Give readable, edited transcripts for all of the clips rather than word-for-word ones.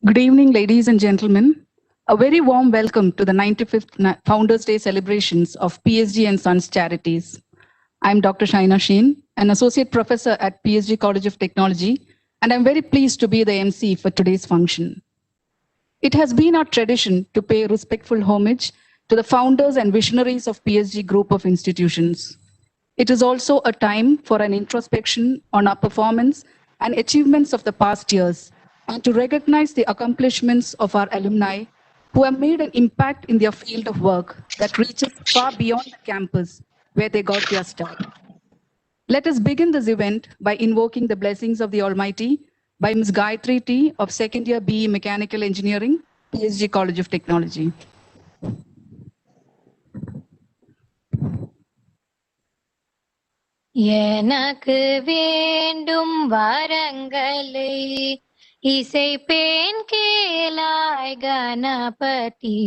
Good evening, ladies and gentlemen. A very warm welcome to the 95th Founders Day celebrations of PSG and Sons Charities. I'm Dr. Shaina Sheen, an associate professor at PSG College of Technology, and I'm very pleased to be the MC for today's function. It has been our tradition to pay respectful homage to the founders and visionaries of PSG Group of institutions. It is also a time for an introspection on our performance and achievements of the past years, and to recognize the accomplishments of our alumni who have made an impact in their field of work that reaches far beyond the campus where they got their start. Let us begin this event by invoking the blessings of the Almighty by Ms. Gayatri T. of second year BE Mechanical Engineering, PSG College of Technology. எனக்கு வேண்டும் வரங்களை இசைப்பேன் கேளாய் கணபதி.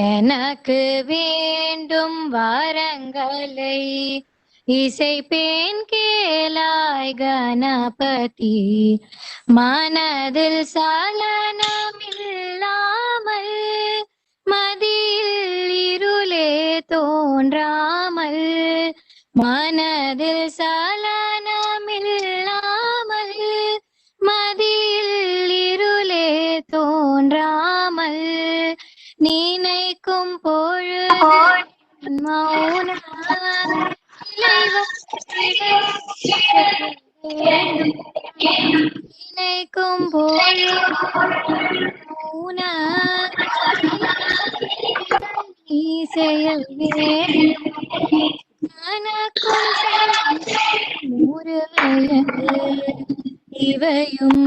எனக்கு வேண்டும் வரங்களை இசைப்பேன் கேளாய் கணபதி. மனதில் சலனமில்லாமல் மதியில் இருளே தோன்றாமல், மனதில் சலனமில்லாமல் மதியில் இருளே தோன்றாமல், நினைக்கும் பொழுது மௌன நினைக்கும் பொழுது மௌன செயல் கணக்கும் நூறு வயது இவையும்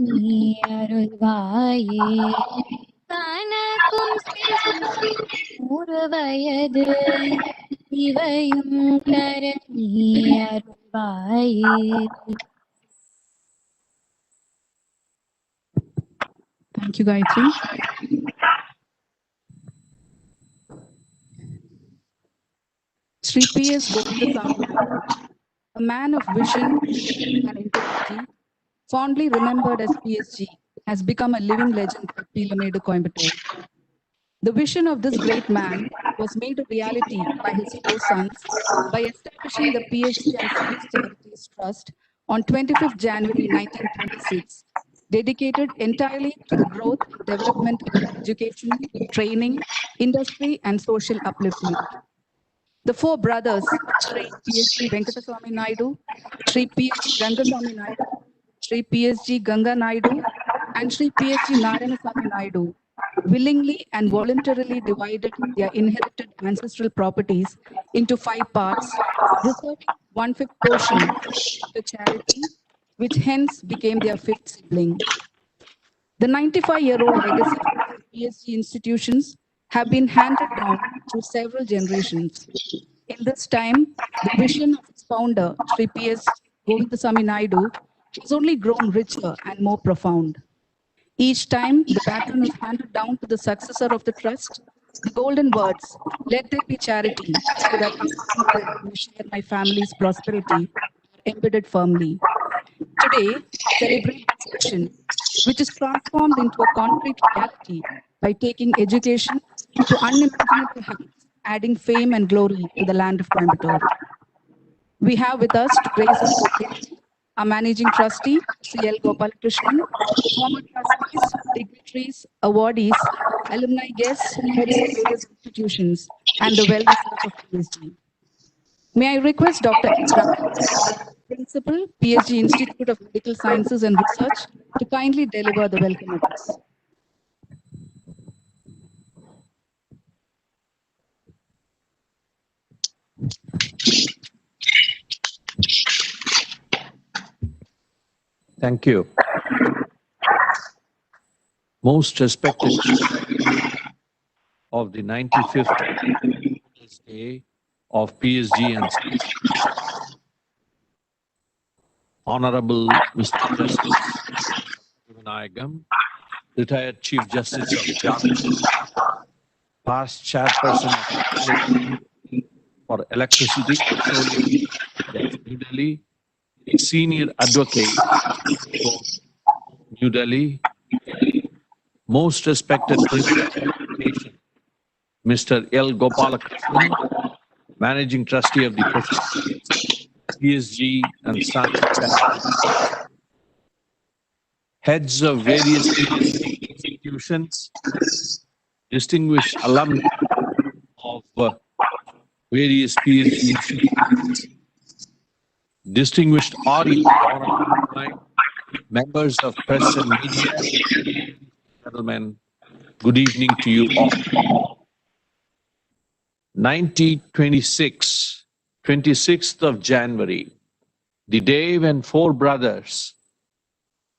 நீ அருள்வாயே. கணக்கும் நூறு வயது இவையும் தர நீ அருள்வாயே. Thank you, Gayatri. Sri P.S. Govindasamy, a man of vision and integrity, fondly remembered as PSG, has become a living legend at Pilamedu, Coimbatore. The vision of this great man was made a reality by his four sons by establishing the PSG and Sons Charities Trust on 25th January 1926, dedicated entirely to the growth and development of education, training, industry, and social upliftment. The four brothers, Sri PSG Venkataswamy Naidu, Sri PSG Rangaswamy Naidu, Sri PSG Ganga Naidu, and Sri PSG Narayanaswamy Naidu, willingly and voluntarily divided their inherited ancestral properties into 5 parts, reserving 1/5 portion to charity, which hence became their 5th sibling. The 95-year-old legacy of PSG institutions have been handed down through several generations. In this time, the vision of its founder, Sri P.S. Govindasamy Naidu, has only grown richer and more profound. Each time, the baton is handed down to the successor of the trust, the golden words, "Let there be charity, so that I may share my family's prosperity," are embedded firmly. Today, celebrate this vision, which is transformed into a concrete reality by taking education to unimaginable heights, adding fame and glory to the land of Coimbatore. We have with us to grace us our managing trustee, Sri L. Gopalakrishnan, former trustees, dignitaries, awardees, alumni guests, heads of various institutions, and the well-wishers of PSG. May I request Dr. H. Raman, Principal, PSG Institute of Medical Sciences and Research, to kindly deliver the welcome address. Thank you. Most respected of the 95th Day of PSG and Honorable Mr. Justice Vinayagam, retired Chief Justice of Jharkhand, past Chairperson for Electricity, New Delhi, Senior Advocate for New Delhi, Most respected Principal of Education, Mr. L. Gopalakrishnan, Managing Trustee of the PSG and Sons Charities, heads of various institutions, distinguished alumni of various PSG institutions, distinguished audience, members of press and media, gentlemen, good evening to you all. 1926, 26th of January, the day when four brothers,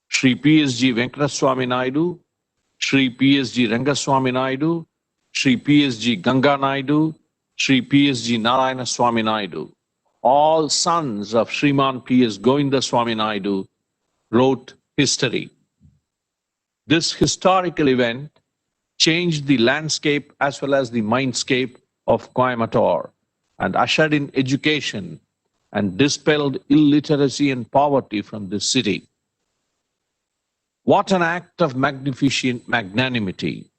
Sri PSG Venkataswamy Naidu, Sri PSG Rangaswamy Naidu, Sri PSG Ganga Naidu, Sri PSG Narayana Swami Naidu, all sons of Shriman P.S. Govinda Swami Naidu, wrote history. This historical event changed the landscape as well as the mindscape of Coimbatore and ushered in education and dispelled illiteracy and poverty from this city. What an act of magnificent magnanimity.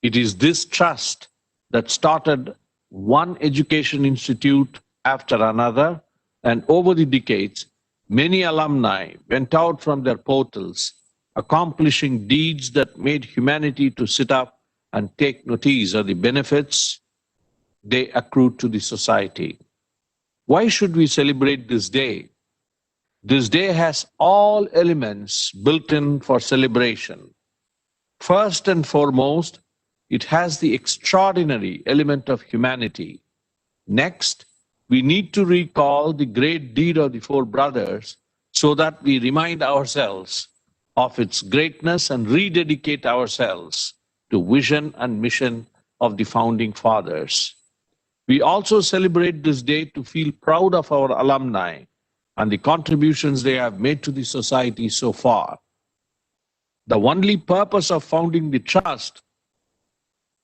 It is this trust that started one education institute after another, and over the decades, many alumni went out from their portals, accomplishing deeds that made humanity to sit up and take notice of the benefits they accrued to the society. Why should we celebrate this day? This day has all elements built in for celebration. First and foremost, it has the extraordinary element of humanity. Next, we need to recall the great deed of the four brothers so that we remind ourselves of its greatness and rededicate ourselves to vision and mission of the founding fathers. We also celebrate this day to feel proud of our alumni and the contributions they have made to the society so far. The only purpose of founding the trust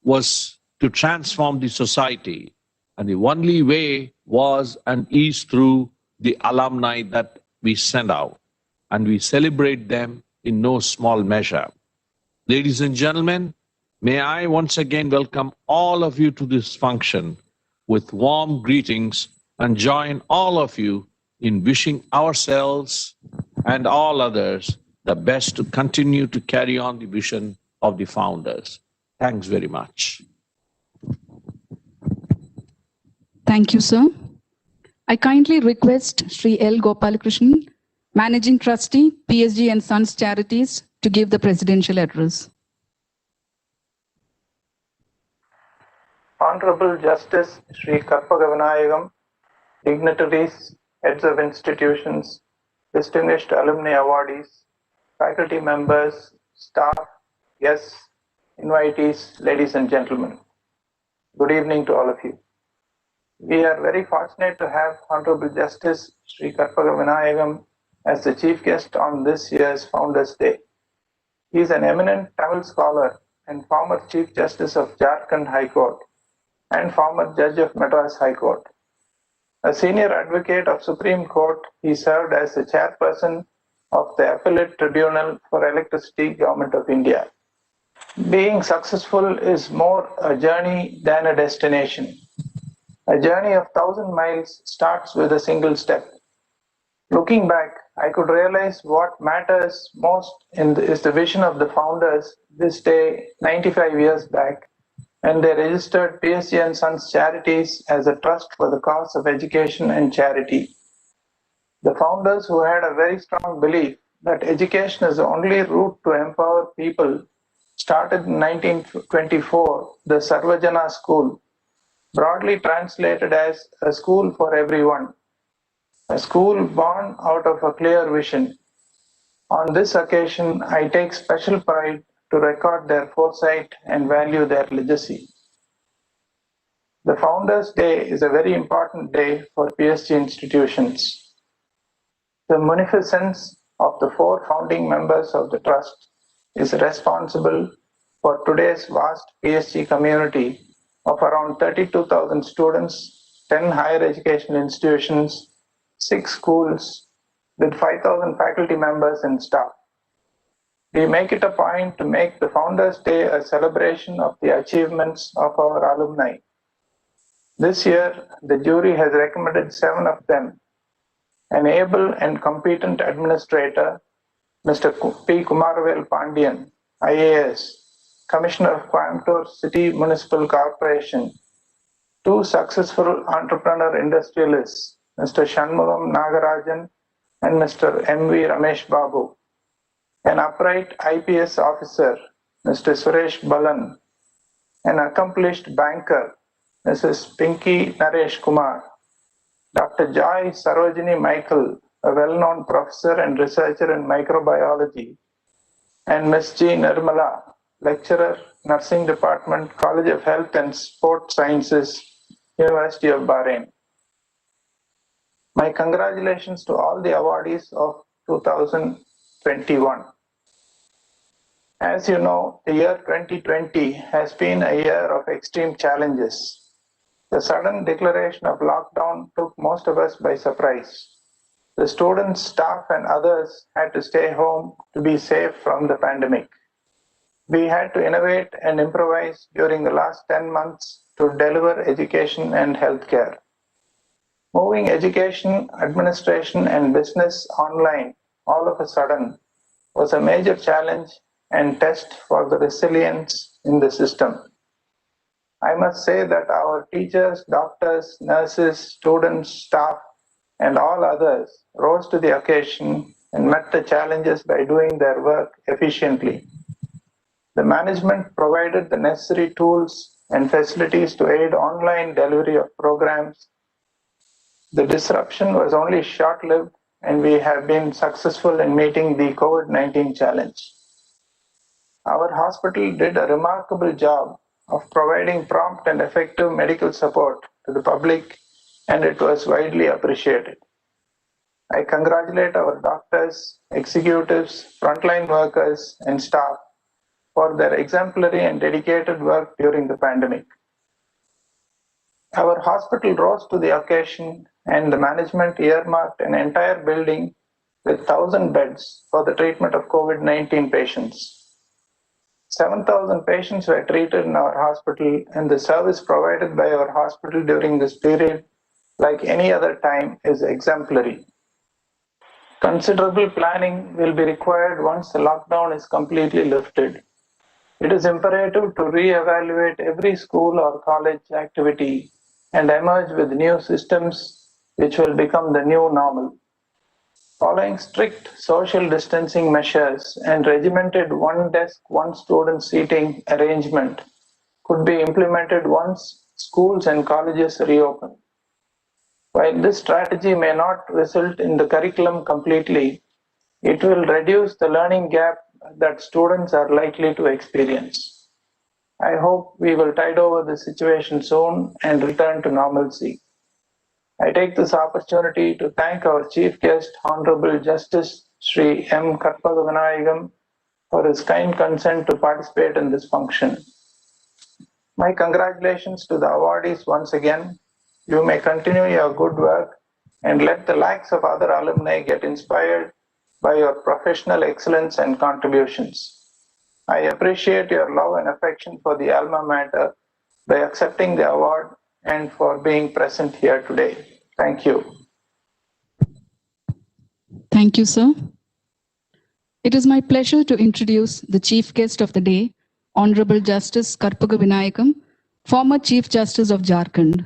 was to transform the society, and the only way was and is through the alumni that we send out, and we celebrate them in no small measure. Ladies and gentlemen, may I once again welcome all of you to this function with warm greetings and join all of you in wishing ourselves and all others the best to continue to carry on the vision of the founders. Thanks very much. Thank you, sir. I kindly request Sri L. Gopalakrishnan, Managing Trustee, PSG and Sons Charities, to give the presidential address. Honorable Justice Sri Karpagavanayagam, dignitaries, heads of institutions, distinguished alumni awardees, faculty members, staff, guests, invitees, ladies and gentlemen. Good evening to all of you. We are very fortunate to have Honorable Justice Sri Karpagavanayagam as the chief guest on this year's Founders Day. He is an eminent Tamil scholar and former Chief Justice of Jharkhand High Court and former Judge of Madras High Court. A senior advocate of Supreme Court, he served as the chairperson of the Appellate Tribunal for Electricity, Government of India. Being successful is more a journey than a destination. A journey of 1,000 miles starts with a single step. Looking back, I could realize what matters most is the vision of the founders this day 95 years back, and they registered PSG and Sons Charities as a trust for the cause of education and charity. The founders, who had a very strong belief that education is the only route to empower people, started in 1924 the Sarvajana School, broadly translated as a school for everyone, a school born out of a clear vision. On this occasion, I take special pride to record their foresight and value their legacy. The Founders' Day is a very important day for PSG institutions. The munificence of the four founding members of the trust is responsible for today's vast PSG community of around 32,000 students, 10 higher education institutions, 6 schools with 5,000 faculty members and staff. We make it a point to make the Founders Day a celebration of the achievements of our alumni. This year, the jury has recommended 7 of them: an able and competent administrator, Mr. P. Kumaravel Pandian, IAS, Commissioner of Coimbatore City Municipal Corporation; 2 successful entrepreneur industrialists, Mr. Shanmugam Nagarajan and Mr. M.V. Ramesh Babu; an upright IPS officer, Mr. Suresh Balan; an accomplished banker, Mrs. Pinky Naresh Kumar; Dr. Joy Sarojini Michael, a well-known professor and researcher in microbiology; and Ms. G. Nirmala, lecturer, Nursing Department, College of Health and Sport Sciences, University of Bahrain. My congratulations to all the awardees of 2021. As you know, the year 2020 has been a year of extreme challenges. The sudden declaration of lockdown took most of us by surprise. The students, staff, and others had to stay home to be safe from the pandemic. We had to innovate and improvise during the last 10 months to deliver education and healthcare. Moving education, administration, and business online all of a sudden was a major challenge and test for the resilience in the system. I must say that our teachers, doctors, nurses, students, staff, and all others rose to the occasion and met the challenges by doing their work efficiently. The management provided the necessary tools and facilities to aid online delivery of programs. The disruption was only short-lived, and we have been successful in meeting the COVID-19 challenge. Our hospital did a remarkable job of providing prompt and effective medical support to the public, and it was widely appreciated. I congratulate our doctors, executives, frontline workers, and staff for their exemplary and dedicated work during the pandemic. Our hospital rose to the occasion, and the management earmarked an entire building with 1,000 beds for the treatment of COVID-19 patients. 7,000 patients were treated in our hospital, and the service provided by our hospital during this period, like any other time, is exemplary. Considerable planning will be required once the lockdown is completely lifted. It is imperative to re-evaluate every school or college activity and emerge with new systems which will become the new normal. Following strict social distancing measures and regimented one desk, one student seating arrangement could be implemented once schools and colleges reopen. While this strategy may not result in the curriculum completely, it will reduce the learning gap that students are likely to experience. I hope we will tide over the situation soon and return to normalcy. I take this opportunity to thank our Chief Guest, Honorable Justice Sri M. Karpagavinayagam, for his kind consent to participate in this function. My congratulations to the awardees once again. You may continue your good work and let the lakhs of other alumni get inspired by your professional excellence and contributions. I appreciate your love and affection for the alma mater by accepting the award and for being present here today. Thank you. Thank you, sir. It is my pleasure to introduce the Chief Guest of the day, Honorable Justice Karpagavinayagam, former Chief Justice of Jharkhand.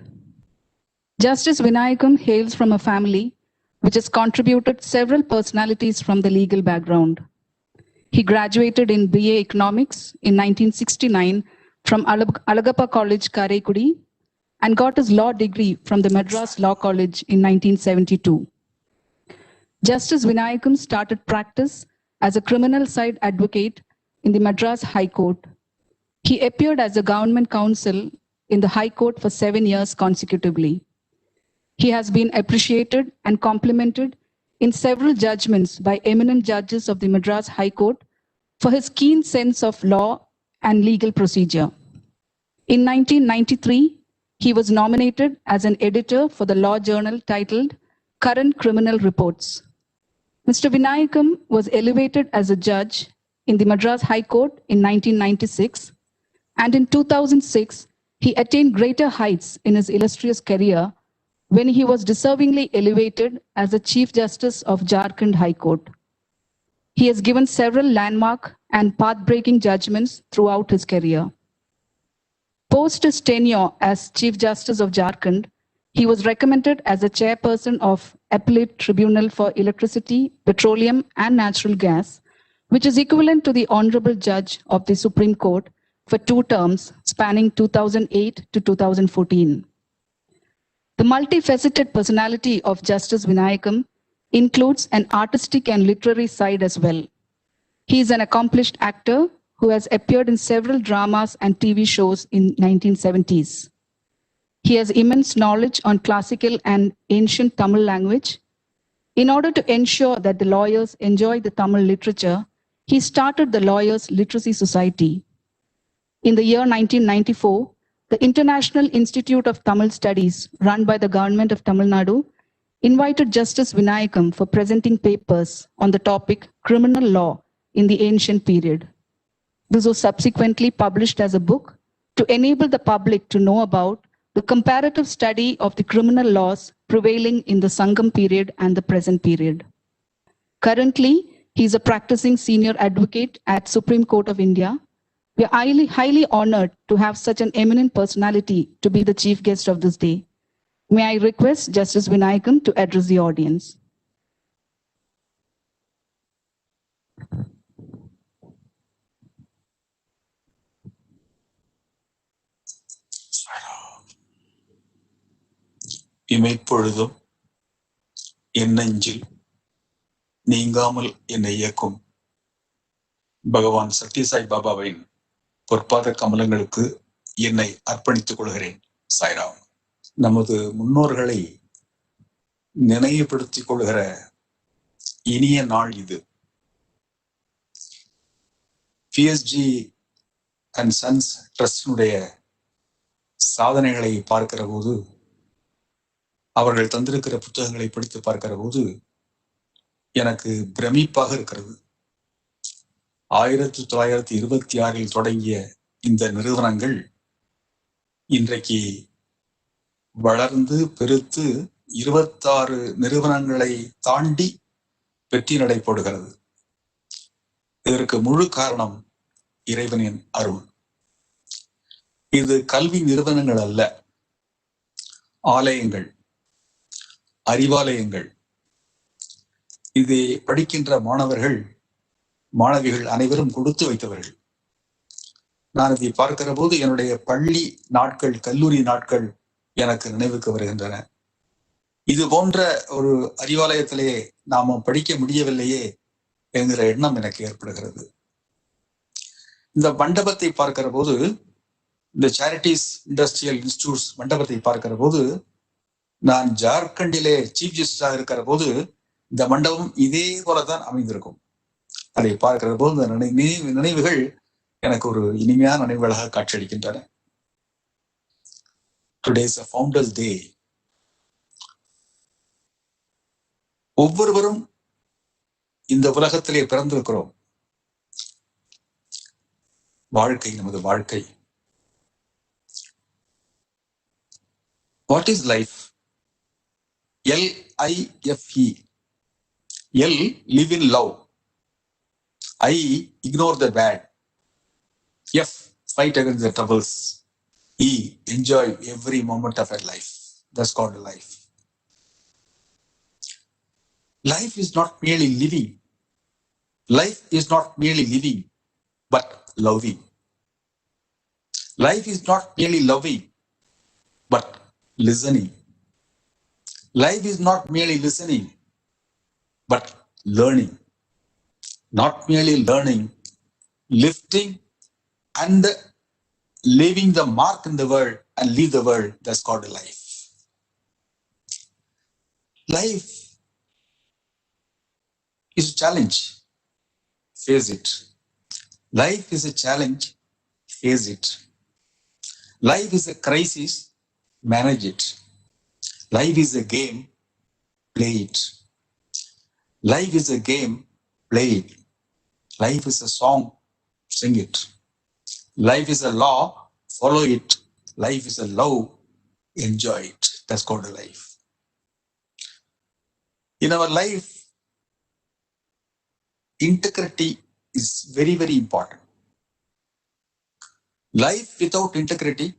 Justice Vinayagam hails from a family which has contributed several personalities from the legal background. He graduated in BA Economics in 1969 from Alagappa College, Karaikudi, and got his law degree from the Madras Law College in 1972. Justice Vinayagam started practice as a criminal side advocate in the Madras High Court. He appeared as a government counsel in the High Court for 7 years consecutively. He has been appreciated and complimented in several judgments by eminent judges of the Madras High Court for his keen sense of law and legal procedure. In 1993, he was nominated as an editor for the law journal titled Current Criminal Reports. Mr. Vinayagam was elevated as a judge in the Madras High Court in 1996, and in 2006, he attained greater heights in his illustrious career when he was deservingly elevated as the Chief Justice of Jharkhand High Court. He has given several landmark and path-breaking judgments throughout his career. Post his tenure as Chief Justice of Jharkhand, he was recommended as a chairperson of Appellate Tribunal for Electricity, Petroleum and Natural Gas, which is equivalent to the Honorable Judge of the Supreme Court for 2 terms spanning 2008 to 2014. The multifaceted personality of Justice Vinayakam includes an artistic and literary side as well. He is an accomplished actor who has appeared in several dramas and TV shows in 1970s. He has immense knowledge on classical and ancient Tamil language. In order to ensure that the lawyers enjoy the Tamil literature, he started the Lawyers Literacy Society. In the year 1994, the International Institute of Tamil Studies, run by the government of Tamil Nadu, invited Justice Vinayakam for presenting papers on the topic criminal law in the ancient period. This was subsequently published as a book to enable the public to know about the comparative study of the criminal laws prevailing in the Sangam period and the present period. Currently, he is a practicing senior advocate at Supreme Court of India. We are highly honored to have such an eminent personality to be the chief guest of this day. May I request Justice Vinayakam to address the audience. இமைப்பொழுதும் என் நெஞ்சில் நீங்காமல் என்னை இயக்கும் பகவான் சத்யசாய் பாபாவின் பொற்பாத கமலங்களுக்கு என்னை அர்ப்பணித்துக் கொள்கிறேன். சாய்ராம். நமது முன்னோர்களை நினைவுபடுத்திக் கொள்கிற இனிய நாள் இது. பிஎஸ்ஜி அண்ட் சன்ஸ் ட்ரஸ்டினுடைய சாதனைகளை பார்க்கிற போது, அவர்கள் தந்திருக்கிற புத்தகங்களை படித்து பார்க்கிற போது எனக்கு பிரமிப்பாக இருக்கிறது. 1926 தொடங்கிய இந்த நிறுவனங்கள் இன்றைக்கு வளர்ந்து பெருத்து 26 நிறுவனங்களை தாண்டி வெற்றி நடைபோடுகிறது. இதற்கு முழு காரணம் இறைவனின் அருள். இது கல்வி நிறுவனங்கள் அல்ல, ஆலயங்கள், அறிவாலயங்கள். இதை படிக்கின்ற மாணவர்கள், மாணவிகள் அனைவரும் கொடுத்து வைத்தவர்கள். நான் இதை பார்க்கிற போது என்னுடைய பள்ளி நாட்கள், கல்லூரி நாட்கள் எனக்கு நினைவுக்கு வருகின்றன. இது போன்ற ஒரு அறிவாலயத்திலே நாம படிக்க முடியவில்லையே என்கிற எண்ணம் எனக்கு ஏற்படுகிறது. இந்த மண்டபத்தை பார்க்கிற போது, இந்த சேரிட்டிஸ் இண்டஸ்ட்ரியல் இன்ஸ்டிடியூட்ஸ் மண்டபத்தை பார்க்கிற போது, நான் ஜார்க்கண்டிலே சீஃப் ஜஸ்டிஸாக இருக்கிற போது இந்த மண்டபம் இதே போலதான் அமைந்திருக்கும். அதை பார்க்கிற போது இந்த நினைவுகள் எனக்கு ஒரு இனிமையான நினைவுகளாக காட்சியளிக்கின்றன. Today is a Founders Day. ஒவ்வொருவரும் இந்த உலகத்திலே பிறந்திருக்கிறோம். வாழ்க்கை நமது வாழ்க்கை. What is life? L-I-F-E. L, live in love. I, ignore the bad. F, fight against the troubles. E, enjoy every moment of your life. That's called life. Life is not merely living. Life is not merely living, but loving. Life is not merely loving, but listening. Life is not merely listening, but learning. Not merely learning, lifting and leaving the mark in the world and leave the world. That's called life. Life is a challenge. Face it. Life is a challenge. Face it. Life is a crisis. Manage it. Life is a game. Play it. Life is a game. Play it. Life is a song, sing it. Life is a law, follow it. Life is a love, enjoy it. That's called a life. In our life, integrity is very, very important. Life without integrity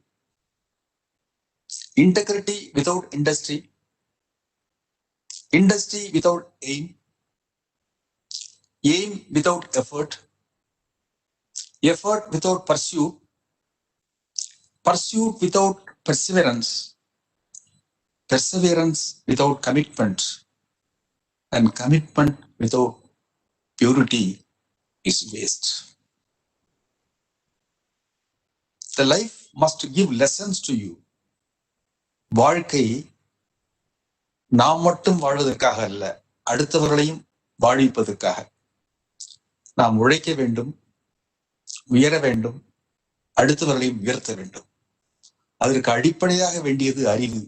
without industry, industry without aim, aim without effort, effort without pursuit, pursuit without perseverance, perseverance without commitment, and commitment without purity is waste. The life must give lessons to you. வாழ்க்கை நாம் மட்டும் வாழ்வதற்காக அல்ல, அடுத்தவர்களையும் வாழ்விப்பதற்காக. நாம் உழைக்க வேண்டும், உயர வேண்டும், அடுத்தவர்களையும் உயர்த்த வேண்டும். அதற்கு அடிப்படையாக வேண்டியது அறிவு.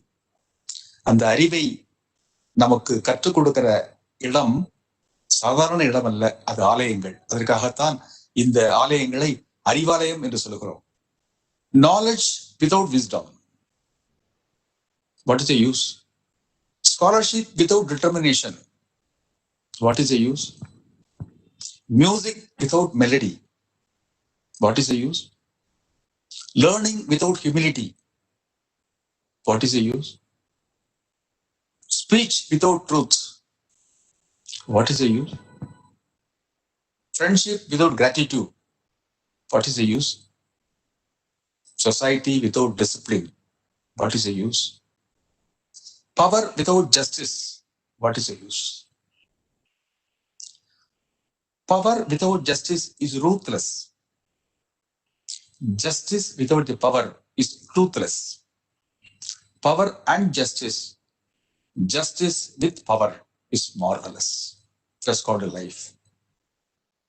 அந்த அறிவை நமக்கு கற்றுக் கொடுக்கிற இடம் சாதாரண இடம் அல்ல, அது ஆலயங்கள். அதற்காகத்தான் இந்த ஆலயங்களை அறிவாலயம் என்று சொல்லுகிறோம். Knowledge without wisdom, what is the use? Scholarship without determination, what is the use? Music without melody, what is the use? Learning without humility, what is the use? Speech without truth, what is the use? Friendship without gratitude, what is the use? Society without discipline, what is the use? Power without justice, what is the use? Power without justice is ruthless. Justice without the power is ruthless. Power and justice, justice with power is marvelous. That's called a life.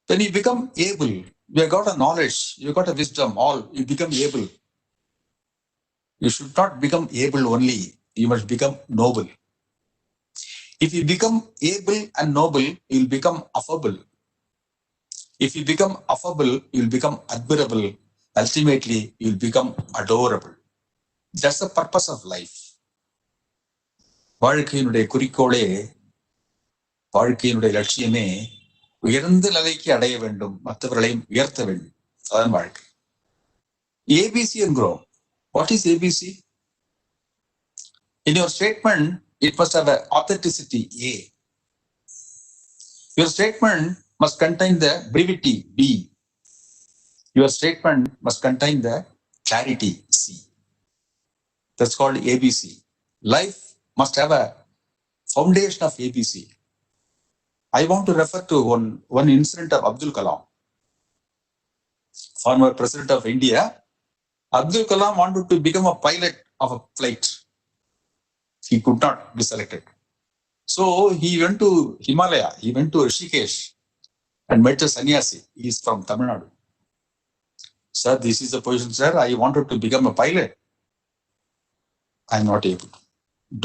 When you become able, you have got a knowledge, you got a wisdom, all, you become able. You should not become able only, you must become noble. If you become able and noble, you will become affable. If you become affable, you will become admirable. Ultimately, you will become adorable. That's the purpose of life. வாழ்க்கையினுடைய குறிக்கோளே, வாழ்க்கையினுடைய லட்சியமே உயர்ந்த நிலைக்கு அடைய வேண்டும், மற்றவர்களையும் உயர்த்த வேண்டும். அதான் வாழ்க்கை. ABC என்கிறோம். What is ABC? In your statement, it must have an authenticity, A. Your statement must contain the brevity, B. Your statement must contain the clarity, C. That's called ABC. Life must have a foundation of ABC. I want to refer to one incident of Abdul Kalam, former president of India. Abdul Kalam wanted to become a pilot of a flight. He could not be selected. So he went to Himalaya, he went to Rishikesh and met a sannyasi. He is from Tamil Nadu. Sir, this is the position, sir. I wanted to become a pilot. I am not able.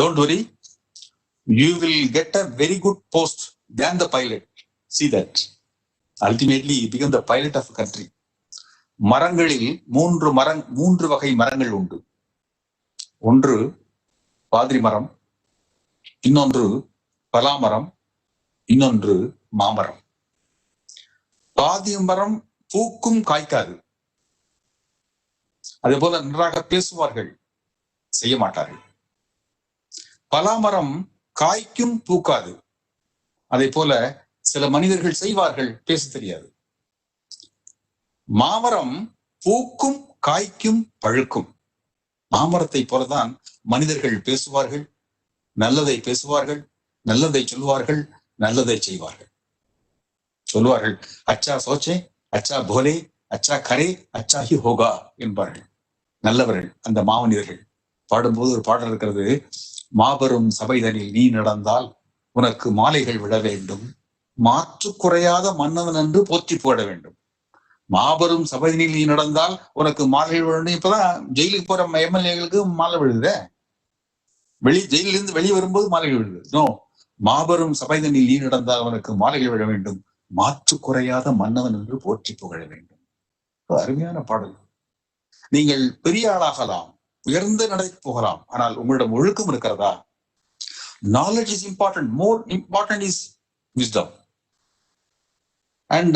Don't worry. You will get a very good post than the pilot. See that. Ultimately, he became the pilot of a country. மரங்களில் மூன்று வகை மரங்கள் உண்டு. ஒன்று பாதிரி மரம், இன்னொன்று பலாமரம், இன்னொன்று மாமரம். பாதிரி மரம் பூக்கும் காய்க்காது. அதே போல நன்றாக பேசுவார்கள், செய்ய மாட்டார்கள். பலாமரம் காய்க்கும் பூக்காது. அதே போல சில மனிதர்கள் செய்வார்கள், பேச தெரியாது. மாமரம் பூக்கும் காய்க்கும் பழுக்கும். மாமரத்தை போலதான் மனிதர்கள் பேசுவார்கள், நல்லதை பேசுவார்கள், நல்லதை சொல்வார்கள், நல்லதை செய்வார்கள். சொல்வார்கள், அச்சா சோச்சே, அச்சா போலே, அச்சா கரே, அச்சா ஹி ஹோகா என்பார்கள். நல்லவர்கள் அந்த மாமனிதர்கள். பாடும்போது ஒரு பாடல் இருக்கிறது, மாபெரும் சபைதனில் நீ நடந்தால் உனக்கு மாலைகள் விட வேண்டும், மாற்று குறையாத மன்னவன் என்று போற்றி போட வேண்டும். மாபெரும் சபைதனில் நீ நடந்தால் உனக்கு மாலைகள் விட வேண்டும். இப்பதான் ஜெயிலுக்கு போற எம்எல்ஏகளுக்கு மாலை விழுத, ஜெயிலிருந்து வெளியே வரும்போது மாலைகள் விழுது. நோ, மாபெரும் சபைதனில் நீ நடந்தால் உனக்கு மாலைகள் விட வேண்டும், மாற்று குறையாத மன்னவன் என்று போற்றி புகழ வேண்டும். அருமையான பாடல். நீங்கள் பெரிய ஆளாகலாம், உயர்ந்த நடை போகலாம், ஆனால் உங்களிடம் ஒழுக்கம் இருக்கிறதா? Knowledge is important. More important is wisdom. And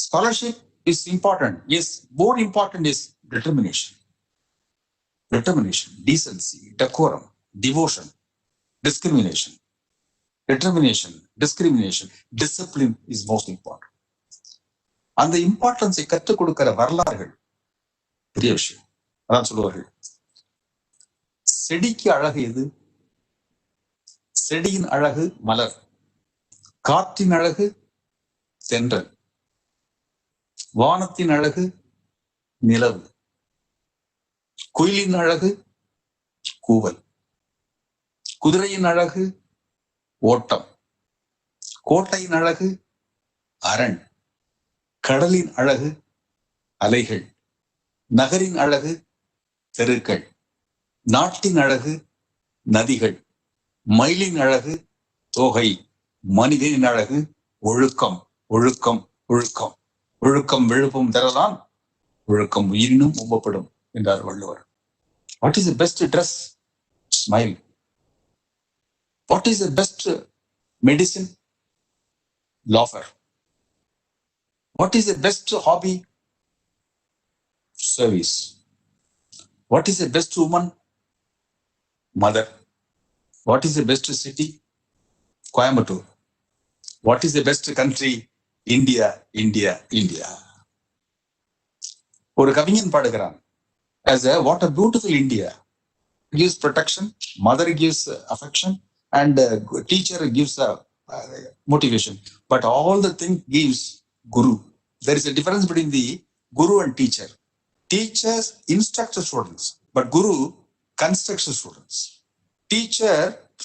scholarship is important. Yes, more important is determination. Determination, decency, decorum, devotion, discrimination. Determination, discrimination, discipline is most important. அந்த இம்பார்ட்டன்ஸை கற்றுக் கொடுக்கிற வரலாறுகள் பெரிய விஷயம். அதான் சொல்லுவார்கள், செடிக்கு அழகு எது? செடியின் அழகு மலர், காற்றின் அழகு தென்றல், வானத்தின் அழகு நிலவு, குயிலின் அழகு கூவல், குதிரையின் அழகு ஓட்டம், கோட்டையின் அழகு அரண், கடலின் அழகு அலைகள், நகரின் அழகு தெருக்கள், நாட்டின் அழகு நதிகள், மயிலின் அழகு தோகை, மனிதனின் அழகு ஒழுக்கம். ஒழுக்கம் ஒழுக்கம் ஒழுக்கம் விழுப்பும் தரலாம், ஒழுக்கம் உயிரினும் ஒம்பப்படும் என்றார் Valluvar. What is the best dress? Smile. What is the best medicine? Laughter. What is the best hobby? Service. What is the best woman? Mother. What is the best city? Coimbatore. What is the best country? India, India, India. ஒரு கவிஞன் பாடுகிறான், as a what a beautiful India. Gives protection, mother gives affection, and teacher gives motivation. But all the thing gives guru. There is a difference between the guru and teacher. Teachers instruct the students, but guru constructs the students. Teacher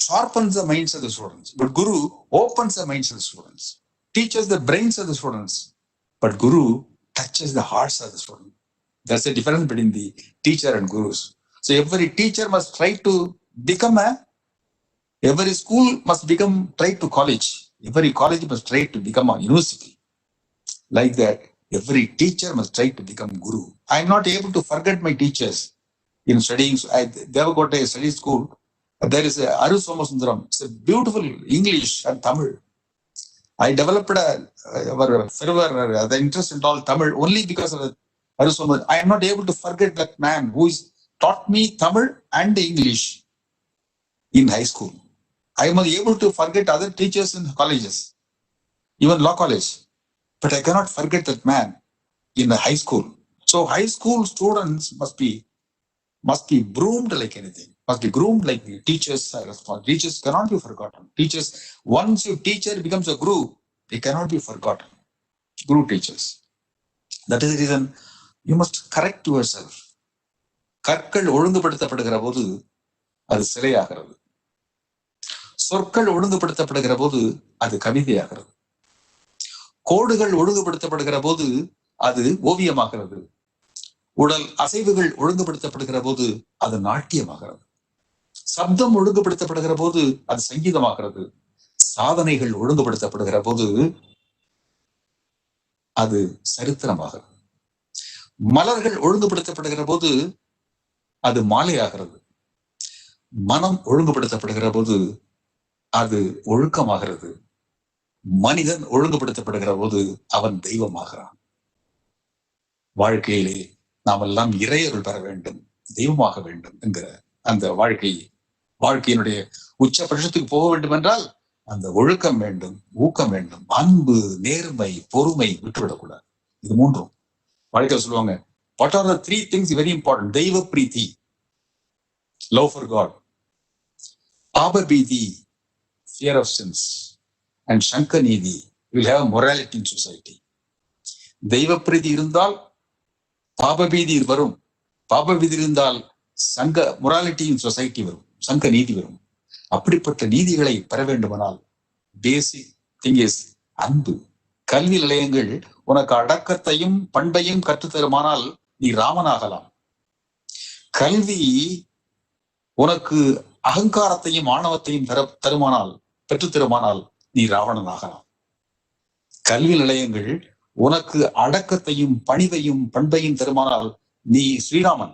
sharpens the minds of the students, but guru opens the minds of the students. Teaches the brains of the students, but guru touches the hearts of the students. There's a difference between the teacher and gurus. So every teacher must try to become every school must try to college. Every college must try to become a university. Like that, every teacher must try to become guru. I am not able to forget my teachers in studying. They have got a study school. There is a Aru Somasundaram. It's a beautiful English and Tamil. I developed our fervor, the interest in all Tamil only because of Aru Somasundaram. I am not able to forget that man who is taught me Tamil and English in high school. I am able to forget other teachers in colleges, even law college, but I cannot forget that man in the high school. So high school students must be groomed like anything, must be groomed like the teachers are responsible. Teachers cannot be forgotten. Teachers, once your teacher becomes a guru, they cannot be forgotten. Guru teachers. That is the reason you must correct yourself. கற்கள் ஒழுங்குபடுத்தப்படுகிற போது அது சிலையாகிறது. சொற்கள் ஒழுங்குபடுத்தப்படுகிற போது அது கவிதையாகிறது. கோடுகள் ஒழுங்குபடுத்தப்படுகிற போது அது ஓவியமாகிறது. உடல் அசைவுகள் ஒழுங்குபடுத்தப்படுகிற போது அது நாட்டியமாகிறது. சப்தம் ஒழுங்குபடுத்தப்படுகிற போது அது சங்கீதமாகிறது. சாதனைகள் ஒழுங்குபடுத்தப்படுகிற போது அது சரித்திரமாகிறது. மலர்கள் ஒழுங்குபடுத்தப்படுகிற போது அது மாலையாகிறது. மனம் ஒழுங்குபடுத்தப்படுகிற போது அது ஒழுக்கமாகிறது. மனிதன் ஒழுங்குபடுத்தப்படுகிற போது அவன் தெய்வமாகிறான். வாழ்க்கையிலே நாம் எல்லாம் இறையருள் பெற வேண்டும், தெய்வமாக வேண்டும் என்கிற அந்த வாழ்க்கையினுடைய உச்சபட்சத்துக்கு போக வேண்டும் என்றால் அந்த ஒழுக்கம் வேண்டும், ஊக்கம் வேண்டும், அன்பு, நேர்மை, பொறுமை விட்டுவிடக்கூடாது. இது மூன்றும் வாழ்க்கையில் சொல்லுவாங்க. What are the three things very important? தெய்வ பிரீத்தி, love for God, பாபபீதி, fear of sins, and சங்கநீதி, will have morality in society. தெய்வ பிரீதி இருந்தால் பாபபீதி வரும், பாபபீதி இருந்தால் சங்க மொராலிட்டி இன் சொசைட்டி வரும், சங்க நீதி வரும். அப்படிப்பட்ட நீதிகளை பெற வேண்டுமானால் பேசிக் திங் இஸ் அன்பு. கல்வி நிலையங்கள் உனக்கு அடக்கத்தையும் பண்பையும் கற்றுத்தருமானால் நீ ராமனாகலாம். கல்வி உனக்கு அகங்காரத்தையும் ஆணவத்தையும் தருமானால் பெற்றுத்தருமானால் நீ ராவணனாகலாம். கல்வி நிலையங்கள் உனக்கு அடக்கத்தையும் பணிவையும் பண்பையும் தருமானால் நீ ஸ்ரீராமன்.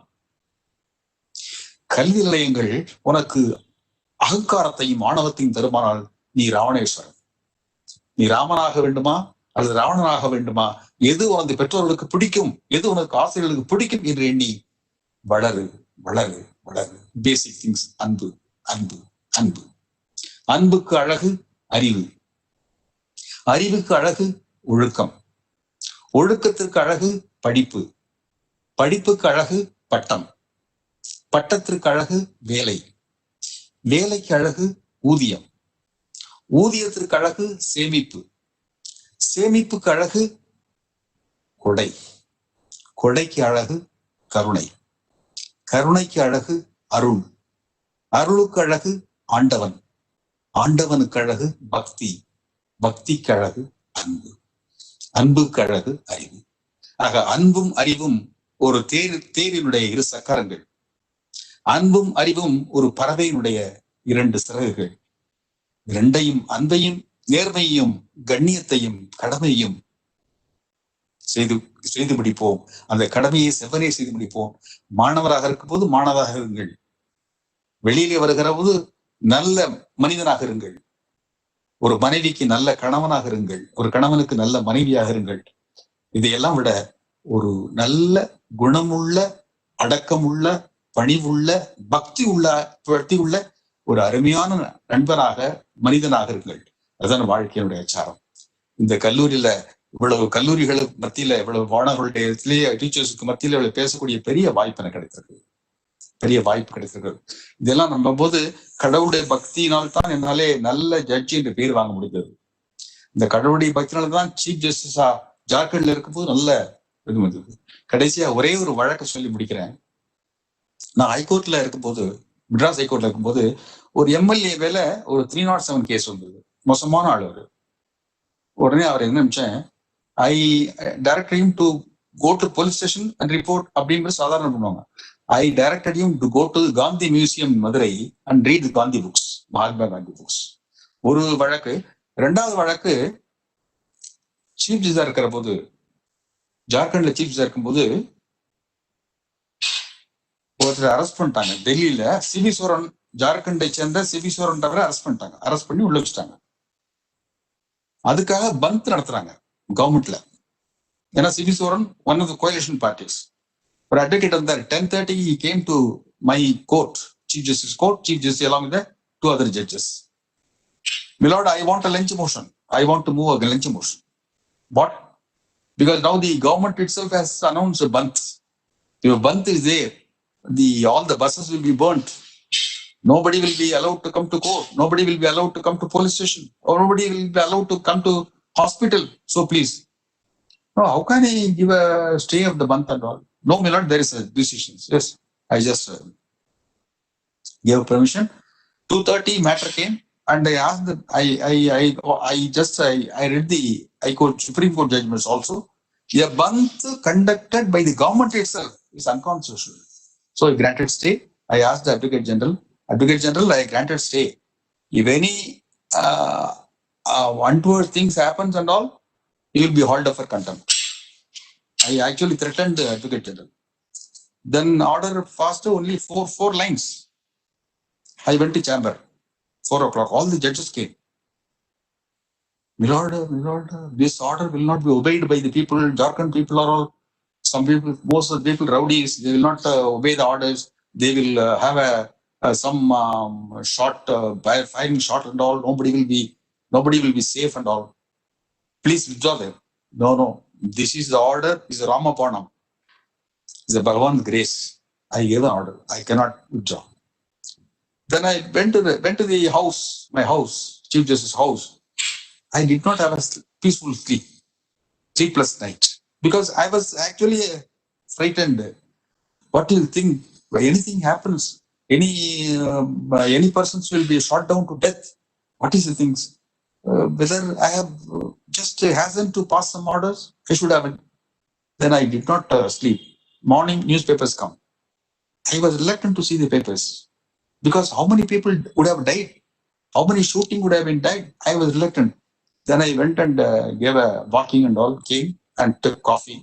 கல்வி நிலையங்கள் உனக்கு அகங்காரத்தையும் ஆணவத்தையும் தருமானால் நீ ராவணேஸ்வரன். நீ ராமனாக வேண்டுமா அல்லது ராவணனாக வேண்டுமா? எது உனது பெற்றோர்களுக்கு பிடிக்கும், எது உனக்கு ஆசிரியர்களுக்கு பிடிக்கும் என்று எண்ணி வளரு வளரு வளரு. Basic things. அன்பு அன்பு அன்பு. அன்புக்கு அழகு அறிவு, அறிவுக்கு அழகு ஒழுக்கம், ஒழுக்கத்திற்கு அழகு படிப்பு, படிப்புக்கு அழகு பட்டம், பட்டத்திற்கு அழகு வேலை, வேலைக்கு அழகு ஊதியம், ஊதியத்திற்கு அழகு சேமிப்பு, சேமிப்புக்கு அழகு கொடை, கொடைக்கு அழகு கருணை, கருணைக்கு அழகு அருள், அருளுக்கு அழகு ஆண்டவன், ஆண்டவனுக்கு அழகு பக்தி, பக்திக்கு அழகு அன்பு, அன்புக்கு அழகு அறிவு. ஆக அன்பும் அறிவும் ஒரு தேரினுடைய இரு சக்கரங்கள், அன்பும் அறிவும் ஒரு பறவையினுடைய இரண்டு சிறகுகள். இரண்டையும், அன்பையும் நேர்மையையும் கண்ணியத்தையும் கடமையையும் செய்து முடிப்போம். அந்த கடமையை செவ்வனே செய்து முடிப்போம். மாணவராக இருக்கும் போது மாணவராக இருங்கள், வெளியிலே வருகிற போது நல்ல மனிதனாக இருங்கள், ஒரு மனைவிக்கு நல்ல கணவனாக இருங்கள், ஒரு கணவனுக்கு நல்ல மனைவியாக இருங்கள். இதையெல்லாம் விட ஒரு நல்ல குணமுள்ள, அடக்கமுள்ள, பணிவுள்ள, பக்தி உள்ள ஒரு அருமையான நண்பனாக, மனிதனாக இருங்கள். அதுதான் வாழ்க்கையினுடைய அச்சாரம். இந்த கல்லூரியில இவ்வளவு கல்லூரிகளுக்கு மத்தியில, இவ்வளவு மாணவர்களுடைய டீச்சர்ஸுக்கு மத்தியில இவ்வளவு பேசக்கூடிய பெரிய வாய்ப்பு எனக்கு கிடைத்திருக்கு, பெரிய வாய்ப்பு கிடைத்திருக்கு. இதெல்லாம் நம்பும் போது கடவுளுடைய பக்தியினால் தான் என்னாலே நல்ல ஜட்ஜி என்று பேர் வாங்க முடிந்தது. இந்த கடவுளுடைய பக்தினால்தான் சீஃப் ஜஸ்டிஸா ஜார்க்கண்ட்ல இருக்கும்போது நல்ல இது வந்தது. கடைசியா ஒரே ஒரு வழக்கை சொல்லி முடிக்கிறேன். நான் ஹைகோர்ட்ல இருக்கும்போது, மெட்ராஸ் ஹைகோர்ட்ல இருக்கும்போது ஒரு எம்எல்ஏ மேல ஒரு 307 கேஸ் வந்தது. மோசமான ஆள் அவரு. உடனே அவர் என்ன நினைச்சேன், I directed him to go to police station and report அப்படிங்கிற சாதாரண பண்ணுவாங்க. I directed him to go to Gandhi museum Madurai and read Gandhi books, Mahatma Gandhi books. ஒரு வழக்கு. இரண்டாவது வழக்கு, சீஃப் ஜஸ்டிஸா இருக்கிற போது, ஜார்க்கண்ட்ல சீஃப் ஜஸ்டிஸா இருக்கும்போது ஒருத்தர் அரெஸ்ட் பண்ணிட்டாங்க டெல்லியில. சிபி சோரன், ஜார்க்கண்டை சேர்ந்த சிபி சோரன் அரெஸ்ட் பண்ணிட்டாங்க. அரெஸ்ட் பண்ணி உள்ள வச்சுட்டாங்க. அதுக்காக பந்த் நடத்துறாங்க கவர்மெண்ட்ல. ஏன்னா Shibu Soren one of the coalition parties. ஒரு அட்வொகேட் வந்தார். 10:30 he came to my court, chief justice court, chief justice along with the 2 other judges. My lord, I want a lynch motion. I want to move a lynch motion. What? Because now the government itself has announced a bant. If a bant is there, all the buses will be burnt. Nobody will be allowed to come to court. Nobody will be allowed to come to police station. Or nobody will be allowed to come to hospital. So please. No, how can I give a stay of the month and all? No, my lord, there is a decision. Yes, I just gave permission. 2:30 matter came and I asked the, I read the High Court, Supreme Court judgments also. A month conducted by the government itself is unconstitutional. So I granted stay. I asked the Advocate General, I granted stay. If any untoward things happens and all, he will be hauled up for contempt. I actually threatened the Advocate General. Then order faster, only four lines. I went to chamber, 4 o'clock. All the judges came. My lord, this order will not be obeyed by the people. Jharkhand people are all, some people, most of the people rowdies, they will not obey the orders. They will have some shot, firing shot and all. Nobody will be safe and all. Please withdraw them. No. This is the order, is a Ramapanam. It's a Bhagavan's grace. I gave the order. I cannot withdraw. Then I went to the house, my house, Chief Justice's house. I did not have a peaceful sleepless night, because I was actually frightened. What do you think? When anything happens, any persons will be shot down to death. What is the things? Whether I have just hastened to pass some orders, I should have. Then I did not sleep. Morning newspapers come. I was reluctant to see the papers, because how many people would have died? How many shooting would have been died? I was reluctant. Then I went and gave a walking and all, came and took coffee.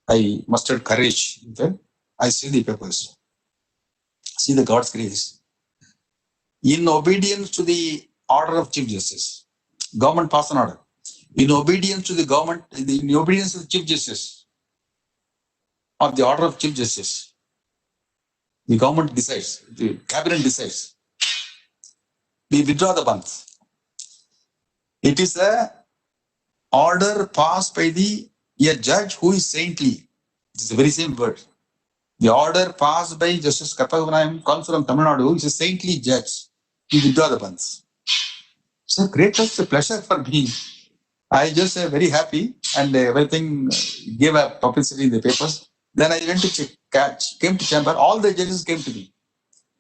I mustered courage. Then I see the papers, see the God's grace. In obedience to the order of Chief Justice, government passed an order. In obedience to the government, in obedience to the Chief Justice, or the order of Chief Justice, the government decides, the cabinet decides, we withdraw the bonds. It is a order passed by a judge who is saintly. It is the very same word. The order passed by Justice Karpagavanayam, Consul of Tamil Nadu, is a saintly judge. We withdraw the bonds. It's a greatest pleasure for me. I just very happy and everything gave a publicity in the papers. Then I went to came to chamber. All the judges came to me.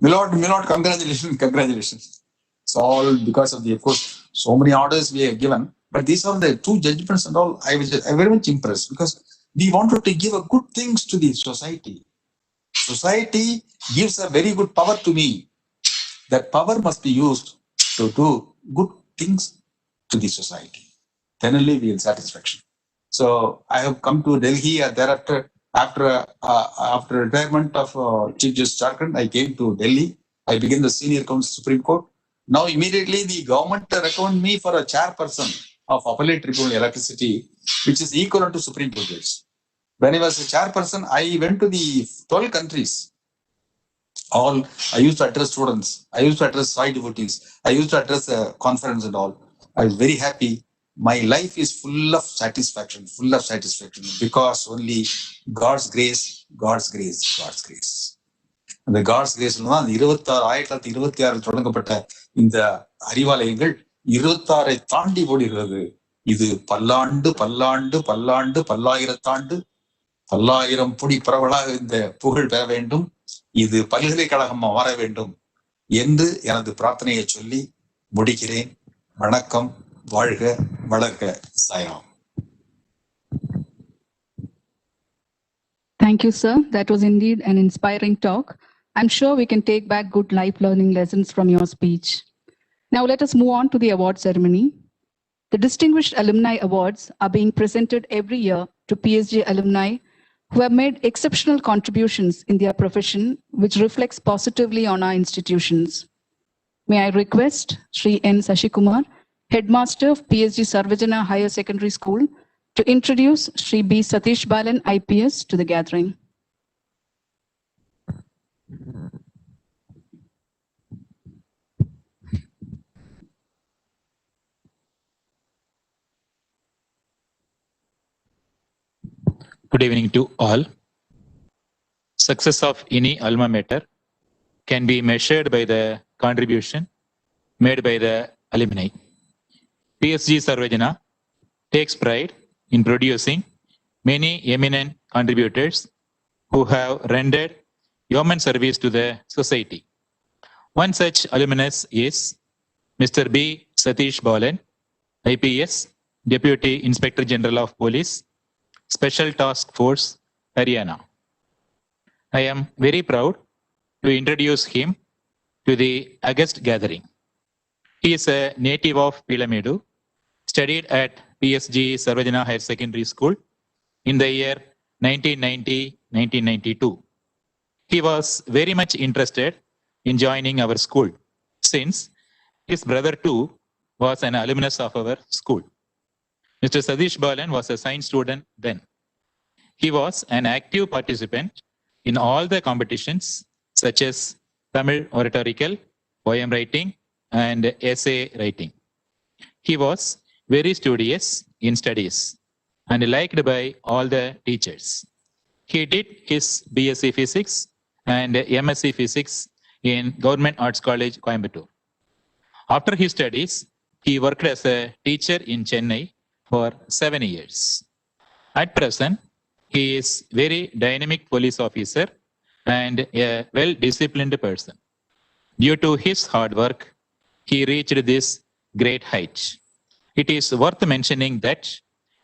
Milord, congratulations, congratulations. It's all because of of course, so many orders we have given. But these are the two judgments and all. I was very much impressed because we wanted to give a good things to the society. Society gives a very good power to me. That power must be used to do good things to the society. Then only we will satisfaction. So I have come to Delhi thereafter. After retirement of Chief Justice Jharkhand, I came to Delhi. I became the senior counsel Supreme Court. Now immediately the government recommended me for a chairperson of Appellate Tribunal Electricity, which is equivalent to Supreme Court judge. When I was a chairperson, I went to the 12 countries. I used to address students. I used to address side devotees. I used to address a conference and all. I was very happy. My life is full of satisfaction because only God's grace, God's grace, God's grace. அந்த God's கிரேஸ்ல தான் 1926 தொடங்கப்பட்ட இந்த அறிவாலயங்கள் 26 தாண்டி ஓடுகிறது. இது பல்லாயிரத்தாண்டு பல்லாயிரம் பொடி பரவலாக இந்த புகழ் பெற வேண்டும். இது பல்கலைக்கழகம் மாற வேண்டும் என்று எனது பிரார்த்தனையை சொல்லி முடிக்கிறேன். வணக்கம். வாழ்க வளர்க. Sairam. Thank you, sir. That was indeed an inspiring talk. I'm sure we can take back good life learning lessons from your speech. Now let us move on to the award ceremony. The Distinguished Alumni Awards are being presented every year to PSG alumni who have made exceptional contributions in their profession, which reflects positively on our institutions. May I request Sri N. Sashikumar, Headmaster of PSG Sarvajana Higher Secondary School, to introduce Sri B. Satish Balan, IPS, to the gathering. Good evening to all. Success of any alma mater can be measured by the contribution made by the alumni. PSG Sarvajana takes pride in producing many eminent contributors who have rendered yeoman service to the society. One such alumnus is Mr. B. Satish Balan, IPS, Deputy Inspector General of Police, Special Task Force, Haryana. I am very proud to introduce him to the august gathering. He is a native of Pilamedu, studied at PSG Sarvajana Higher Secondary School in the year 1990-1992. He was very much interested in joining our school since his brother too was an alumnus of our school. Mr. Satish Balan was a science student then. He was an active participant in all the competitions such as Tamil oratorical, poem writing, and essay writing. He was very studious in studies and liked by all the teachers. He did his BSc Physics and MSc Physics in Government Arts College, Coimbatore. After his studies, he worked as a teacher in Chennai for 7 years. At present, he is very dynamic police officer and a well-disciplined person. Due to his hard work, he reached this great height. It is worth mentioning that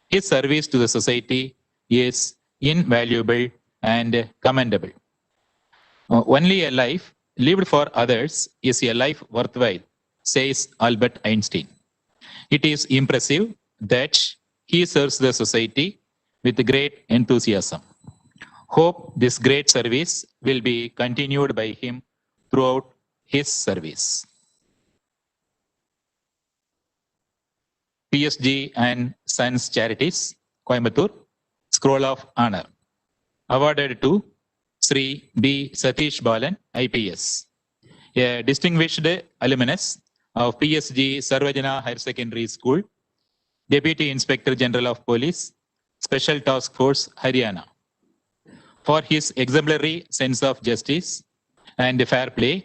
his service to the society is invaluable and commendable. Only a life lived for others is a life worthwhile, says Albert Einstein. It is impressive that he serves the society with great enthusiasm. Hope this great service will be continued by him throughout his service. PSG and Sons Charities, Coimbatore, Scroll of Honor. Awarded to Sri B. Satish Balan, IPS, a distinguished alumnus of PSG Sarvajana Higher Secondary School, Deputy Inspector General of Police, Special Task Force, Haryana, for his exemplary sense of justice and fair play,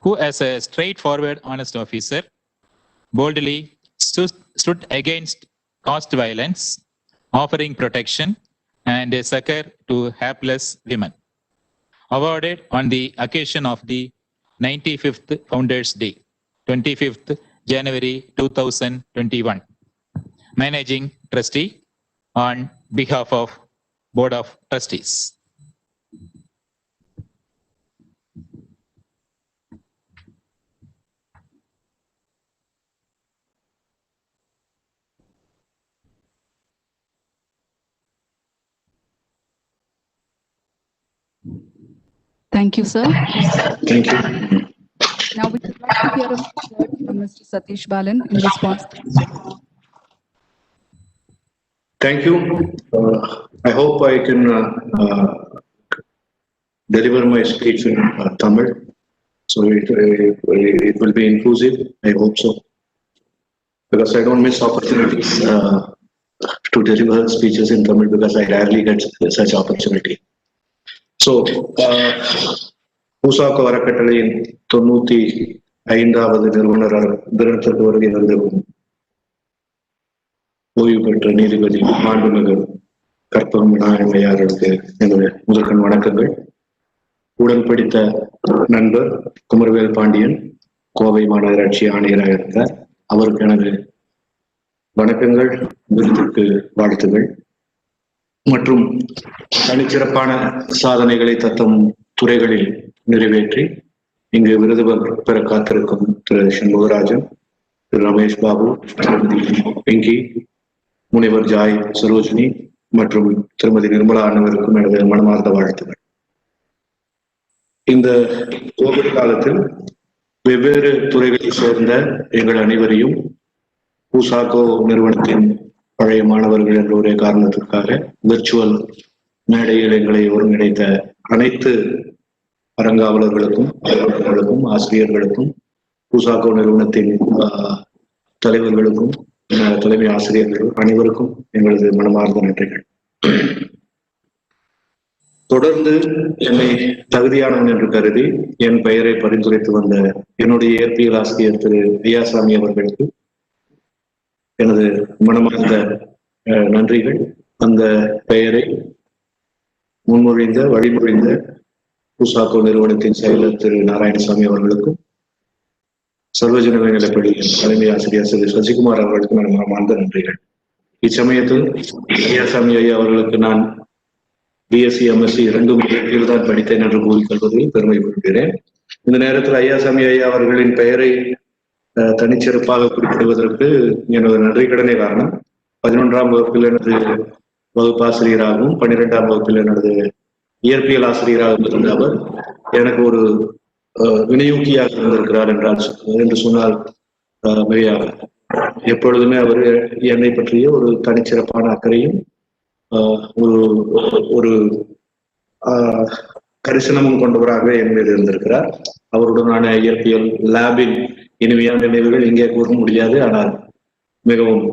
who as a straightforward, honest officer, boldly stood against caste violence, offering protection and succor to hapless women. Awarded on the occasion of the 95th Founders Day, 25th January 2021. Managing Trustee on behalf of Board of Trustees. Thank you, sir. Thank you. Now we would like to hear a word from Mr. Satish Balan in response. Thank you. I hope I can deliver my speech in Tamil. So it will be inclusive. I hope so. Because I don't miss opportunities to deliver speeches in Tamil because I rarely get such opportunity. So, பூசாக்கோ அறக்கட்டளையின் 95வது நிறுவனரால் தினத்திற்கு வருகை வந்திருக்கும் ஓய்வு பெற்ற நீதிபதி மாண்புமிகு கற்பகம் விநாயகம் ஐயாருக்கு என்னுடைய முதற்கண் வணக்கங்கள். உடன் படித்த நண்பர் குமரவேல் பாண்டியன் கோவை மாநகராட்சி ஆணையராக இருந்தார். அவருக்கு எனது வணக்கங்கள், விருதுக்கு வாழ்த்துகள் மற்றும் தனிச்சிறப்பான சாதனைகளை தத்தம் துறைகளில் நிறைவேற்றி இங்கு விருது பெற காத்திருக்கும் திரு சண்முகராஜன், திரு ரமேஷ் பாபு, திருமதி பிங்கி, முனைவர் ஜாய் சரோஜினி மற்றும் திருமதி நிர்மலா அனைவருக்கும் எனது மனமார்ந்த வாழ்த்துகள். இந்த கோவிட் காலத்தில் வெவ்வேறு துறைகளை சேர்ந்த எங்கள் அனைவரையும் பூசாக்கோ நிறுவனத்தின் பழைய மாணவர்கள் என்ற ஒரே காரணத்திற்காக விர்ச்சுவல் மேடையில் எங்களை ஒருங்கிணைத்த அனைத்து அரங்காவலர்களுக்கும் ஆசிரியர்களுக்கும் பூசாக்கோ நிறுவனத்தின் தலைவர்களுக்கும் தலைமை ஆசிரியர்கள் அனைவருக்கும் எங்களது மனமார்ந்த நன்றிகள். தொடர்ந்து என்னை தகுதியானவன் என்று கருதி என் பெயரை பரிந்துரைத்து வந்த என்னுடைய இயற்பியல் ஆசிரியர் திரு ஐயாசாமி அவர்களுக்கு எனது மனமார்ந்த நன்றிகள். அந்த பெயரை முன்மொழிந்த வழிமொழிந்த பூசாக்கோ நிறுவனத்தின் செயலர் திரு நாராயணசாமி அவர்களுக்கும் சர்வஜன மேல்நிலைப்பள்ளி தலைமை ஆசிரியர் திரு சசிகுமார் அவர்களுக்கும் எனது மனமார்ந்த நன்றிகள். இச்சமயத்தில் ஐயாசாமி ஐயா அவர்களுக்கு நான் பிஎஸ்சி எம்எஸ்சி இரண்டும் தான் படித்தேன் என்று கூறிக்கொள்வதில் பெருமைப்படுகிறேன். இந்த நேரத்தில் ஐயாசாமி ஐயா அவர்களின் பெயரை தனிச்சிறப்பாக குறிப்பிடுவதற்கு எனது நன்றி கடனே காரணம். 11ஆம் வகுப்பில் எனது வகுப்பாசிரியராகவும் 12ஆம் வகுப்பில் எனது இயற்பியல் ஆசிரியராகவும் இருந்த அவர் எனக்கு ஒரு வினையூக்கியாக இருந்திருக்கிறார் என்று சொன்னால் மிகையாகும். எப்பொழுதுமே அவர் என்னை பற்றிய ஒரு தனிச்சிறப்பான அக்கறையும் ஒரு கரிசனமும் கொண்டவராகவே என் மீது இருந்திருக்கிறார். அவருடனான இயற்பியல் லேபின் இனிமையான நினைவுகள் இங்கே கூற முடியாது, ஆனால் மிகவும்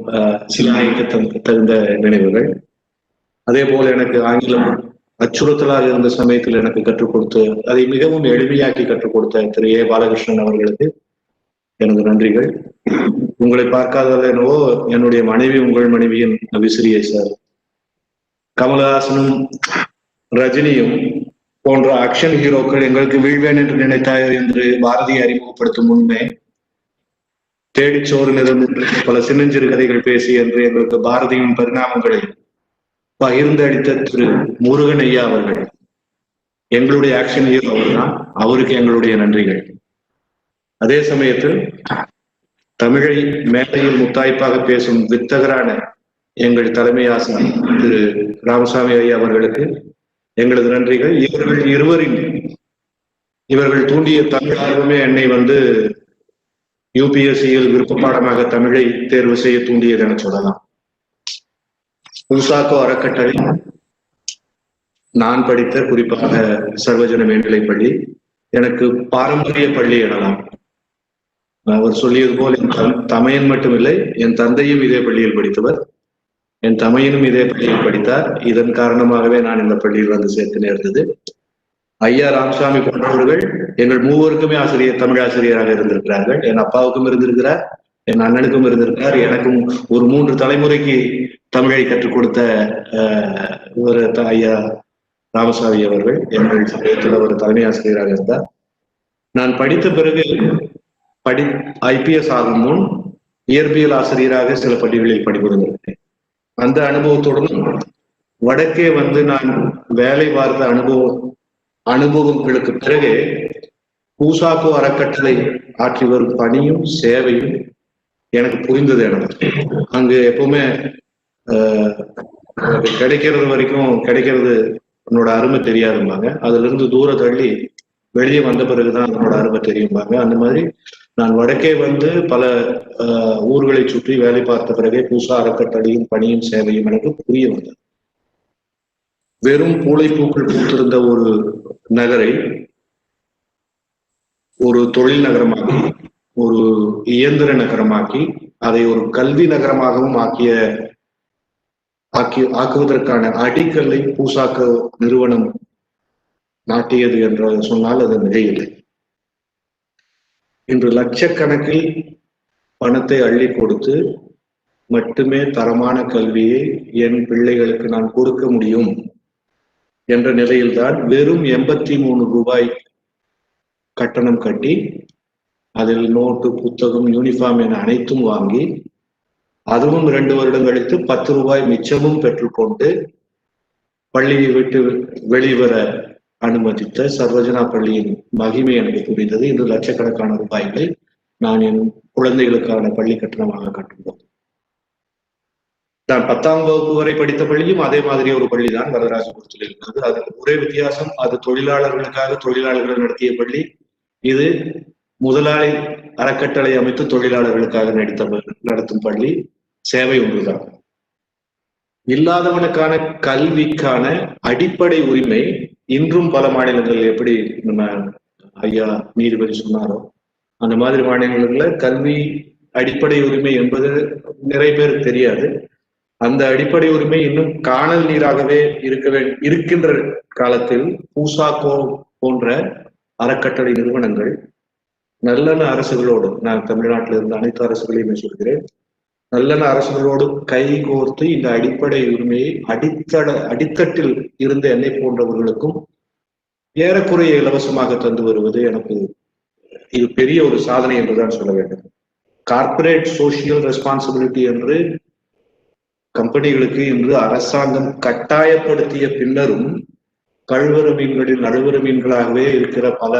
சிலாய்க்கு தகுந்த நினைவுகள். அதே போல எனக்கு ஆங்கிலம் அச்சுறுத்தலாக இருந்த சமயத்தில் எனக்கு கற்றுக் கொடுத்து அதை மிகவும் எளிமையாக்கி கற்றுக் கொடுத்த திரு ஏ பாலகிருஷ்ணன் அவர்களுக்கு எனது நன்றிகள். உங்களை பார்க்காதது என்னவோ என்னுடைய மனைவி உங்கள் மனைவியின் விசிறியை சார். கமலஹாசனும் ரஜினியும் போன்ற ஆக்ஷன் ஹீரோக்கள் எங்களுக்கு வீழ்வேன் என்று நினைத்தாயோ என்று பாரதியை அறிமுகப்படுத்தும் முன்னே தேடிச்சோறு நிறந்து பல சின்னஞ்சிறு கதைகள் பேசி என்று எங்களுக்கு பாரதியின் பரிணாமங்களை பகிர்ந்து அளித்த திரு முருகன் ஐயா அவர்கள் எங்களுடைய ஆக்ஷன் ஹீரோ அவர்தான். அவருக்கு எங்களுடைய நன்றிகள். அதே சமயத்தில் தமிழை மேடையில் முத்தாய்ப்பாக பேசும் வித்தகரான எங்கள் தலைமை ஆசிரியர் திரு ராமசாமி ஐயா அவர்களுக்கு எங்களது நன்றிகள். இவர்கள் தூண்டிய தமிழ் ஆர்வமே என்னை யூபிஎஸ்சியில் விருப்ப பாடமாக தமிழை தேர்வு செய்ய தூண்டியது என சொல்லலாம். பூசாக்கோ அறக்கட்டளை நான் படித்த குறிப்பாக சர்வஜன மேல்நிலைப் பள்ளி எனக்கு பாரம்பரிய பள்ளி எனலாம். அவர் சொல்லியது போல் என் தமையன் மட்டுமில்லை, என் தந்தையும் இதே பள்ளியில் படித்தவர், என் தமையனும் இதே பள்ளியில் படித்தார். இதன் காரணமாகவே நான் இந்த பள்ளியில் சேர்த்து நேர்ந்தது. ஐயா ராமசாமி போன்றவர்கள் எங்கள் மூவருக்குமே தமிழ் ஆசிரியராக இருந்திருக்கிறார்கள். என் அப்பாவுக்கும் இருந்திருக்கிறார், என் அண்ணனுக்கும் இருந்திருக்கிறார், எனக்கும் ஒரு 3 தலைமுறைக்கு தமிழை கற்றுக் கொடுத்த ஒரு ஐயா ராமசாமி அவர்கள் எங்கள் சமயத்தில் ஒரு தலைமை ஆசிரியராக இருந்தார். நான் படித்த பிறகு IPS ஆகும் முன் இயற்பியல் ஆசிரியராக சில பள்ளிகளில் பணிபுரிந்திருக்கிறேன். அந்த அனுபவத்துடன் வடக்கே நான் வேலை பார்த்த அனுபவங்களுக்கு பிறகு பூசாக்கோ அறக்கட்டளை ஆற்றி வரும் பணியும் சேவையும் எனக்கு புரிந்தது. எனக்கு அங்கு எப்பவுமே கிடைக்கிறது என்னோட அருமை தெரியாதும்பாங்க. அதுல இருந்து தூர தள்ளி வெளியே வந்த பிறகுதான் என்னோட அருமை தெரியும்பாங்க. அந்த மாதிரி நான் வடக்கே பல ஊர்களை சுற்றி வேலை பார்த்த பிறகே பூசா அறக்கட்டளையும் பணியும் சேவையும் எனக்கு புரிய வந்தது. வெறும் பூளைப்பூக்கள் பூத்திருந்த ஒரு நகரை ஒரு தொழில் நகரமாக்கி, ஒரு இயந்திர நகரமாக்கி, அதை ஒரு கல்வி நகரமாகவும் ஆக்குவதற்கான அடிக்கல்லை பூசாக்கோ நிறுவனம் நாட்டியது என்று சொன்னால் அது மிகையில்லை. இன்று லட்சக்கணக்கில் பணத்தை அள்ளி கொடுத்து மட்டுமே தரமான கல்வியை என் பிள்ளைகளுக்கு நான் கொடுக்க முடியும் என்ற நிலையில்தான் வெறும் 83 ரூபாய் கட்டணம் கட்டி அதில் நோட்டு, புத்தகம், யூனிஃபார்ம் என அனைத்தும் வாங்கி, அதுவும் 2 வருடம் கழித்து 10 ரூபாய் மிச்சமும் பெற்றுக்கொண்டு பள்ளியை விட்டு வெளிவர அனுமதித்த சர்வஜனா பள்ளியின் மகிமை எனக்கு புரிந்தது. இது லட்சக்கணக்கான ரூபாய்களை நான் என் குழந்தைகளுக்கான பள்ளி கட்டணமாக கட்டும்போது, நான் 10ஆம் வகுப்பு வரை படித்த பள்ளியும் அதே மாதிரி ஒரு பள்ளி தான் வரதராஜபுரத்தில் இருக்கிறது. அதுக்கு ஒரே வித்தியாசம், அது தொழிலாளர்களுக்காக தொழிலாளர்கள் நடத்திய பள்ளி. இது முதலாளி அறக்கட்டளை அமைத்து தொழிலாளர்களுக்காக நடத்தும் பள்ளி. சேவை ஒன்றுதான். இல்லாதவனுக்கான கல்விக்கான அடிப்படை உரிமை இன்றும் பல மாநிலங்கள், எப்படி நம்ம ஐயா நீதிபதி சொன்னாரோ அந்த மாதிரி மாநிலங்கள்ல கல்வி அடிப்படை உரிமை என்பது நிறைய பேருக்கு தெரியாது. அந்த அடிப்படை உரிமை இன்னும் காணல் நீராகவே இருக்கின்ற காலத்தில் பூசாக்கோ போன்ற அறக்கட்டளை நிறுவனங்கள் நல்லெண்ண அரசுகளோடு, நான் தமிழ்நாட்டில் இருந்த அனைத்து அரசுகளையுமே சொல்கிறேன், நல்லெண்ண அரசுகளோடு கைகோர்த்து இந்த அடிப்படை உரிமையை அடித்தட்டில் இருந்த என்னை போன்றவர்களுக்கும் ஏறக்குறைய இலவசமாக தந்து வருவது எனக்கு இது பெரிய ஒரு சாதனை என்றுதான் சொல்ல வேண்டும். கார்ப்பரேட் சோசியல் ரெஸ்பான்சிபிலிட்டி என்று கம்பெனிகளுக்கு இன்று அரசாங்கம் கட்டாயப்படுத்திய பின்னரும் கழுவற மீன்களில் நடுவர மீன்களாகவே இருக்கிற பல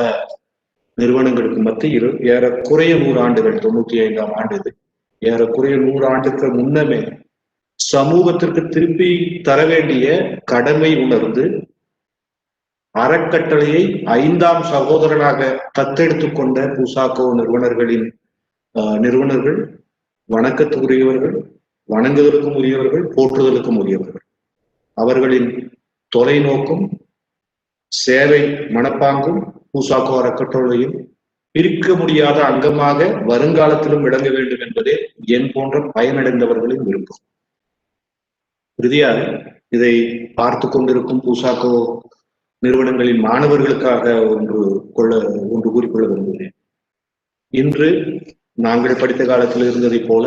நிறுவனங்களுக்கு மத்தியில் ஏறக்குறைய 100 ஆண்டுகள், 95ஆம் ஆண்டு இது, ஏறக்குறைய 100 ஆண்டுக்கு முன்னமே சமூகத்திற்கு திருப்பி தர வேண்டிய கடமை உணர்ந்து அறக்கட்டளையை 5ஆம் சகோதரனாக தத்தெடுத்துக் கொண்ட பூசாக்கோ நிறுவனர்கள் வணக்கத்துக்குரியவர்கள், வணங்குதலுக்கும் உரியவர்கள், போற்றுதலுக்கும் உரியவர்கள். அவர்களின் தொலைநோக்கும் சேவை மனப்பாங்கும் பூசாக்கோ அறக்கட்டளையும் பிரிக்க முடியாத அங்கமாக வருங்காலத்திலும் விளங்க வேண்டும் என்பதே என் போன்ற பயனடைந்தவர்களின் விருப்பம். இறுதியாக இதை பார்த்து கொண்டிருக்கும் பூசாக்கோ நிறுவனங்களின் மாணவர்களுக்காக ஒன்று கூறிக்கொள்ள விரும்புகிறேன். இன்று நாங்கள் படித்த காலத்தில் இருந்ததை போல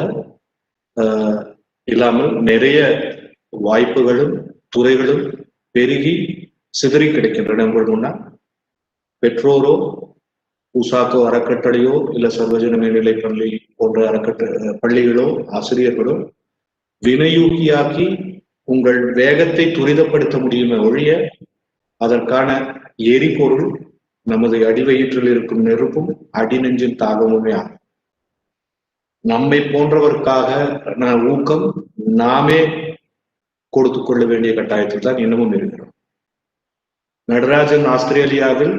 இல்லாமல் நிறைய வாய்ப்புகளும் துறைகளும் பெருகி சிதறி கிடைக்கின்றன. உங்கள் முன்னால் பெற்றோரோ பூசாக்கோ அறக்கட்டளையோ இல்ல சர்வஜன மேல்நிலை பள்ளி போன்ற பள்ளிகளோ ஆசிரியர்களோ வினையூக்கியாக்கி உங்கள் வேகத்தை துரிதப்படுத்த முடியுமே ஒழிய அதற்கான எரிபொருள் நமது அடிவயிற்றில் இருக்கும் நெருப்பும் அடிநெஞ்சின் தாகமுமே ஆகும். நம்மை போன்றவருக்காக ஊக்கம் நாமே கொடுத்துக் கொள்ள வேண்டிய கட்டாயத்தில் தான் இன்னமும் இருக்கிறோம். நடராஜன் ஆஸ்திரேலியாவில்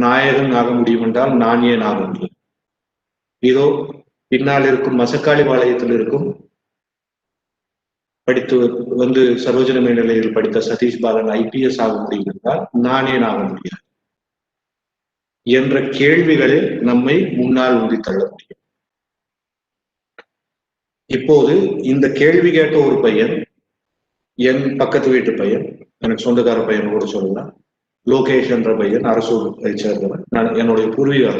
நாயகன் ஆக முடியும் என்றால் நான் ஏன் ஆக முடியும்? இதோ பின்னால் இருக்கும் மசக்காளி பாளையத்தில் இருக்கும் படித்து வந்து சரோஜன மேல்நிலையில் படித்த சதீஷ் பாலன் IPS ஆக முடியும் என்றால் நான் ஏன் ஆக முடியாது என்ற கேள்விகளே நம்மை முன்னால் உந்தி தள்ள முடியும். இப்போது இந்த கேள்வி கேட்ட ஒரு பையன், என் பக்கத்து வீட்டு பையன், எனக்கு சொந்தக்கார பையன் கூட சொல்லலாம், லோகேஷ் என்ற பையன் அரசூரை சேர்ந்தவன். நான் என்னுடைய பூர்வீக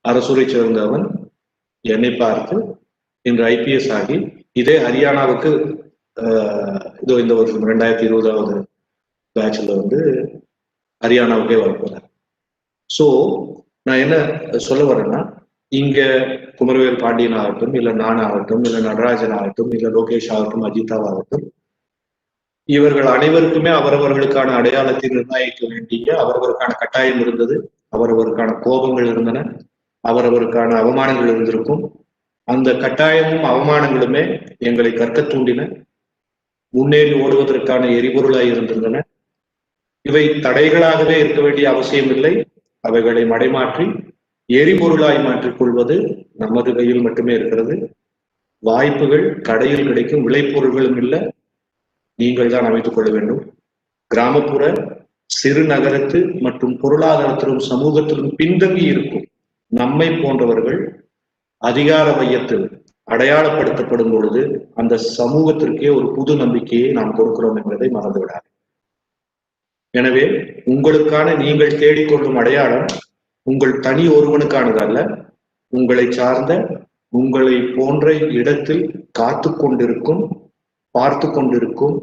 அரசூரை சேர்ந்தவன் என்னை பார்த்து இன்று IPS ஆகி இதே ஹரியானாவுக்கு இதோ இந்த வருஷம் 2020 பேட்ச்ல வந்து ஹரியானாவுக்கே வரப்போறேன். ஸோ நான் என்ன சொல்ல வரேன்னா, இங்க குமரவேல் பாண்டியன் ஆகட்டும், இல்ல நான் ஆகட்டும், இல்ல நடராஜன் ஆகட்டும், இல்ல லோகேஷ் ஆகட்டும், அஜிதாவாகட்டும், இவர்கள் அனைவருக்குமே அவரவர்களுக்கான அடையாளத்தை நிர்ணயிக்க வேண்டிய அவரவருக்கான கட்டாயம் இருந்தது, அவரவருக்கான கோபங்கள் இருந்தன, அவரவருக்கான அவமானங்கள் இருந்திருக்கும். அந்த கட்டாயமும் அவமானங்களுமே எங்களை கற்க தூண்டின, முன்னேறி ஓடுவதற்கான எரிபொருளாய் இருந்திருந்தன. இவை தடைகளாகவே இருக்க வேண்டிய அவசியம் இல்லை. அவைகளை மடைமாற்றி எரிபொருளாய் மாற்றிக் கொள்வது நமது கையில் மட்டுமே இருக்கிறது. வாய்ப்புகள் கடையில் கிடைக்கும், விளைபொருள்களும் இல்லை, நீங்கள் தான் அமைத்துக் கொள்ள வேண்டும். கிராமப்புற சிறு நகரத்து மற்றும் பொருளாதாரத்திலும் சமூகத்திலும் பின்தங்கி இருக்கும் நம்மை போன்றவர்கள் அதிகார மையத்தில் அடையாளப்படுத்தப்படும் பொழுது அந்த சமூகத்திற்கே ஒரு புது நம்பிக்கையை நாம் கொடுக்கிறோம் என்பதை மறந்துவிடாது. எனவே உங்களுக்கான நீங்கள் தேடிக்கொள்ளும் அடையாளம் உங்கள் தனி ஒருவனுக்கானது அல்ல, உங்களை சார்ந்த உங்களை போன்ற இடத்தில் காத்து கொண்டிருக்கும், பார்த்து கொண்டிருக்கும்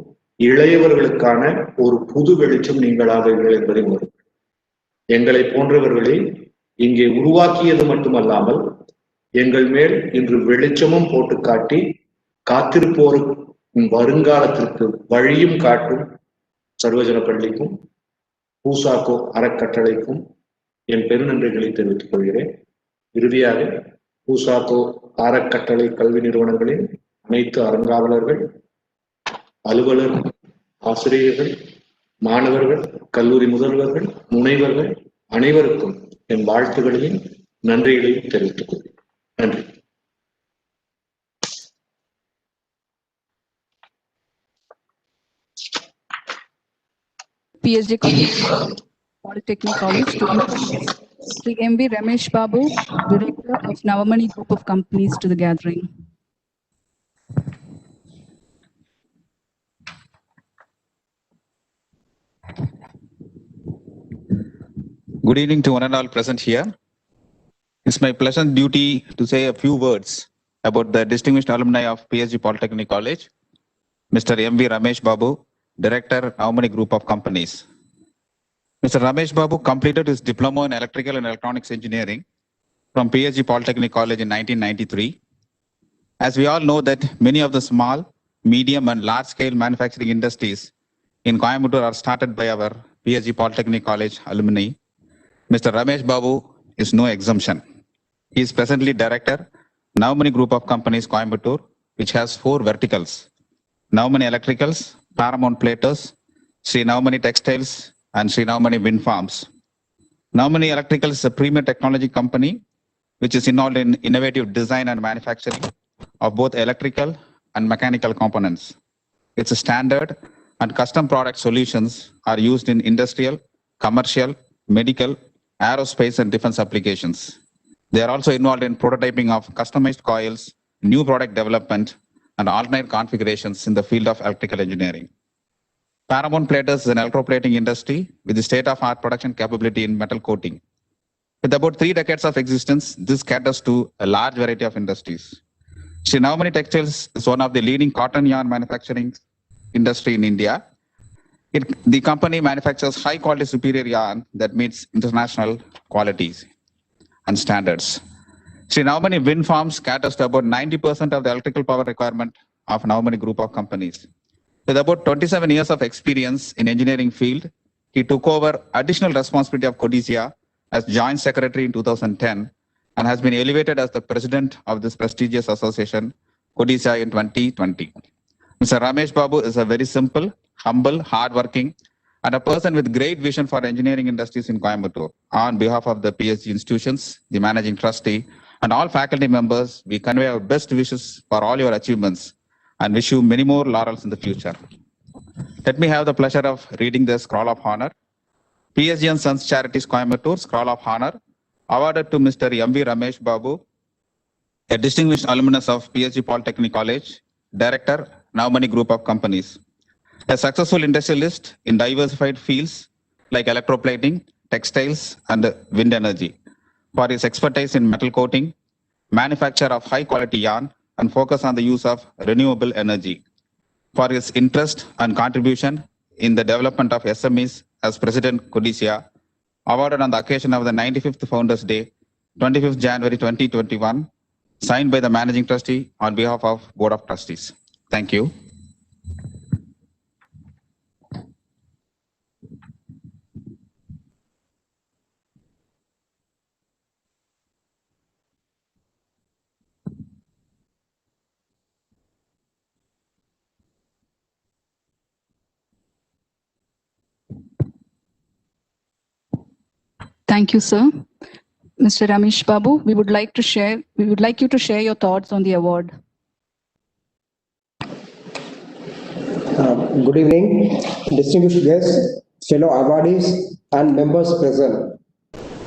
இளையவர்களுக்கான ஒரு புது வெளிச்சம் நீங்களாவீர்கள் என்பதை உணரும். எங்களை போன்றவர்களை இங்கே உருவாக்கியது மட்டுமல்லாமல் எங்கள் மேல் இன்று வெளிச்சமும் போட்டு காட்டி காத்திருப்போருக்கும் வருங்காலத்திற்கு வழியும் காட்டும் சர்வஜன பள்ளிக்கும் பூசாக்கோ அறக்கட்டளைக்கும் என் பெருநன்றிகளை தெரிவித்துக் கொள்கிறேன். இறுதியாக பூசாக்கோ அறக்கட்டளை கல்வி நிறுவனங்களின் அனைத்து அறங்காவலர்கள், அலுவலர், ஆசிரியர்கள், மாணவர்கள், கல்லூரி முதல்வர்கள், முனைவர்கள் அனைவருக்கும் என் வாழ்த்துக்களையும் நன்றிகளையும் தெரிவித்துக் கொள்கிறேன். நன்றி. PSG Polytechnic College to introduce Sri MV Ramesh Babu, Director of Navamani Group of Companies, to the gathering. Good evening to one and all present here. It's my pleasant duty to say a few words about the distinguished alumni of PSG Polytechnic College, Mr. MV Ramesh Babu, Director, Navamani Group of Companies. Mr. Ramesh Babu completed his diploma in Electrical and Electronics Engineering from PSG Polytechnic College in 1993. As we all know that many of the small, medium and large-scale manufacturing industries in Coimbatore are started by our PSG Polytechnic College alumni, Mr. Ramesh Babu is no exemption. He is presently Director, Navamani Group of Companies, Coimbatore, which has 4 verticals: Navamani Electricals, Paramount Platers, Sri Navamani Textiles, and Sri Navamani Wind Farms. Navamani Electricals is a premier technology company which is involved in innovative design and manufacturing of both electrical and mechanical components. Its standard and custom product solutions are used in industrial, commercial, medical, aerospace, and defense applications. They are also involved in prototyping of customized coils, new product development, and alternate configurations in the field of electrical engineering. Paramount Platers is an electroplating industry with the state-of-art production capability in metal coating. With about 3 decades of existence, this caters to a large variety of industries. Sri Navamani Textiles is one of the leading cotton yarn manufacturing industry in India. The company manufactures high-quality superior yarn that meets international qualities and standards. Sri Navamani Wind Farms caters to about 90% of the electrical power requirement of Navamani Group of Companies. With about 27 years of experience in engineering field, he took over additional responsibility of Codisia as Joint Secretary in 2010 and has been elevated as the president of this prestigious association, Odisha, in 2020. Mr. Ramesh Babu is a very simple, humble, hardworking, and a person with great vision for engineering industries in Coimbatore. On behalf of the PSG institutions, the managing trustee, and all faculty members, we convey our best wishes for all your achievements and wish you many more laurels in the future. Let me have the pleasure of reading the Scroll of Honor. PSG and Sons Charities Coimbatore Scroll of Honor, awarded to Mr. M.V. Ramesh Babu, a distinguished alumnus of PSG Polytechnic College, Director, Navmani Group of Companies. A successful industrialist in diversified fields like electroplating, textiles, and wind energy, for his expertise in metal coating, manufacture of high-quality yarn, and focus on the use of renewable energy. For his interest and contribution in the development of SMEs as President Kodisia, awarded on the occasion of the 95th Founders Day, 25th January 2021, signed by the Managing Trustee on behalf of Board of Trustees. Thank you. Thank you, sir. Mr. Ramesh Babu, we would like you to share your thoughts on the award. Good evening, distinguished guests, fellow awardees, and members present.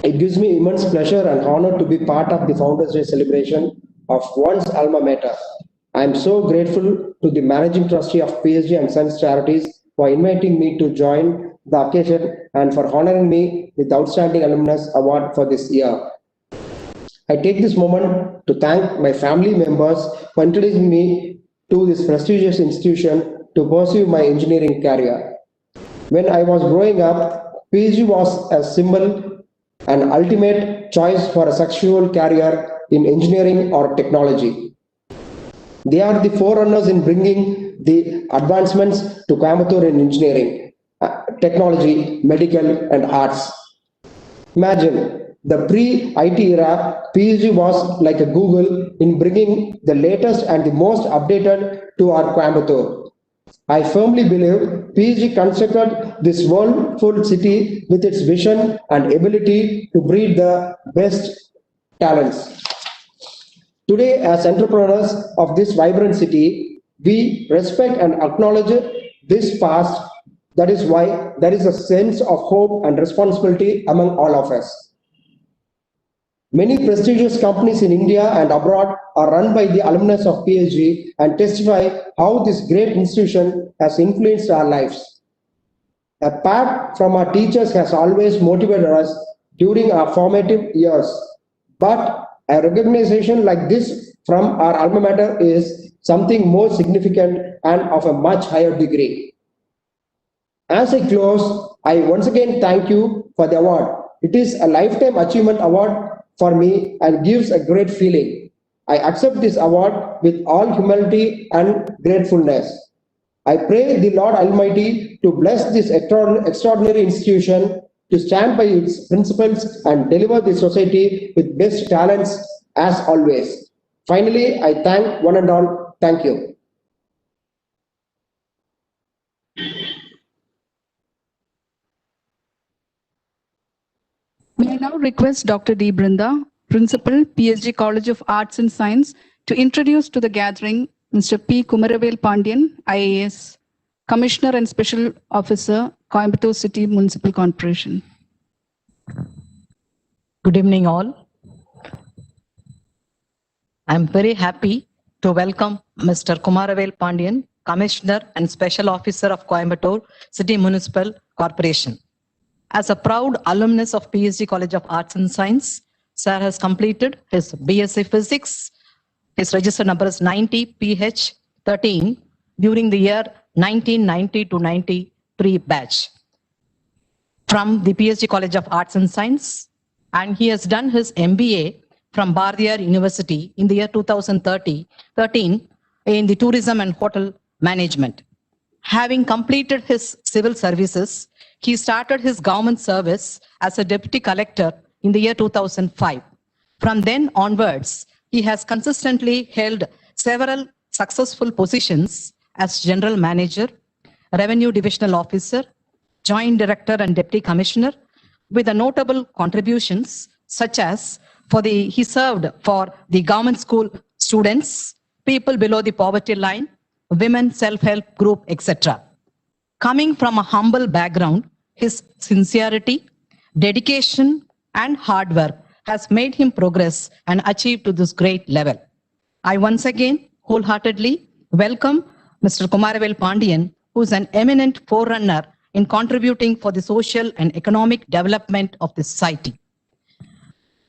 It gives me immense pleasure and honor to be part of the Founders Day celebration of one's alma mater. I am so grateful to the Managing Trustee of PSG and Sons Charities for inviting me to join the occasion and for honoring me with the Outstanding Alumnus Award for this year. I take this moment to thank my family members for introducing me to this prestigious institution to pursue my engineering career. When I was growing up, PSG was a symbol and ultimate choice for a successful career in engineering or technology. They are the forerunners in bringing the advancements to Coimbatore in engineering, technology, medical, and arts. Imagine, the pre-IT era, PSG was like a Google in bringing the latest and the most updated to our Coimbatore. I firmly believe PSG constructed this world-full city with its vision and ability to breed the best talents. Today, as entrepreneurs of this vibrant city, we respect and acknowledge this past. That is why there is a sense of hope and responsibility among all of us. Many prestigious companies in India and abroad are run by the alumnus of PSG and testify how this great institution has influenced our lives. A part from our teachers has always motivated us during our formative years, but a recognition like this from our alma mater is something more significant and of a much higher degree. As I close, I once again thank you for the award. It is a lifetime achievement award for me and gives a great feeling. I accept this award with all humility and gratefulness. I pray the Lord Almighty to bless this extraordinary institution to stand by its principles and deliver the society with best talents as always. Finally, I thank one and all. Thank you. May I now request Dr. D. Brinda, Principal, PSG College of Arts and Science, to introduce to the gathering Mr. P. Kumaravel Pandian, IAS, Commissioner and Special Officer, Coimbatore City Municipal Corporation. Good evening, all. I'm very happy to welcome Mr. Kumaravel Pandian, Commissioner and Special Officer of Coimbatore City Municipal Corporation. As a proud alumnus of PSG College of Arts and Science, Sir has completed his BSc Physics. His register number is 90 PH 13 during the year 1990 to 93 batch from the PSG College of Arts and Science, and he has done his MBA from Bardiyar University in the year 2013 in the Tourism and Hotel Management. Having completed his civil services, he started his government service as a deputy collector in the year 2005. From then onwards, he has consistently held several successful positions as General Manager, Revenue Divisional Officer, Joint Director and Deputy Commissioner, with the notable contributions such as he served for the government school students, people below the poverty line, women self-help group, etc. Coming from a humble background, his sincerity, dedication, and hard work has made him progress and achieve to this great level. I once again wholeheartedly welcome Mr. Kumaravel Pandian, who is an eminent forerunner in contributing for the social and economic development of the society.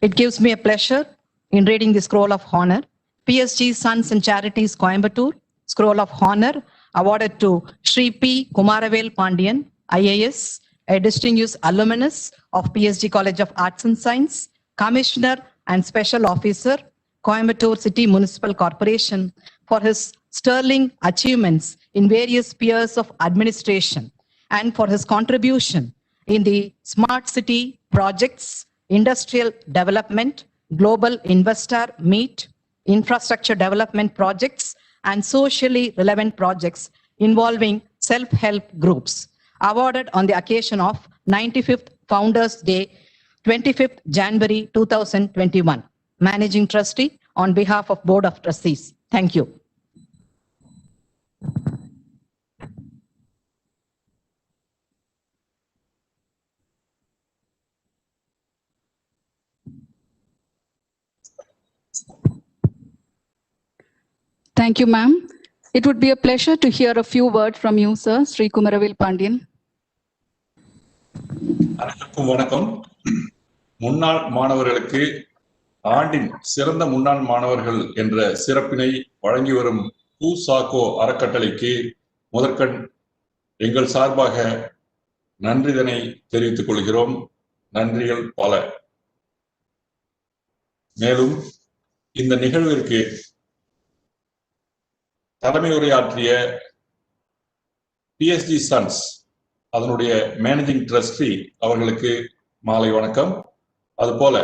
It gives me a pleasure in reading the Scroll of Honor, PSG Sons and Charities Coimbatore, Scroll of Honor awarded to Shri P. Kumaravel Pandian, IAS, a distinguished alumnus of PSG College of Arts and Science, Commissioner and Special Officer, Coimbatore City Municipal Corporation, for his sterling achievements in various spheres of administration and for his contribution in the smart city projects, industrial development, global investor meet, infrastructure development projects, and socially relevant projects involving self-help groups, awarded on the occasion of 95th Founders Day, 25th January 2021. Managing Trustee on behalf of Board of Trustees. Thank you. Thank you, ma'am. It would be a pleasure to hear a few words from you, sir, Sri Kumaravel Pandian. அனைவருக்கும் வணக்கம். முன்னாள் மாணவர்களுக்கு ஆண்டின் சிறந்த முன்னாள் மாணவர்கள் என்ற சிறப்பினை வழங்கி வரும் பூசாகோ அறக்கட்டளைக்கு முதற்கண் எங்கள் சார்பாக நன்றிதனை தெரிவித்துக் கொள்கிறோம். நன்றிகள் பல. மேலும் இந்த நிகழ்விற்கு தலைமை உரையாற்றிய PSG சன்ஸ் அதனுடைய மேனேஜிங் ட்ரஸ்டி அவர்களுக்கு மாலை வணக்கம். அதுபோல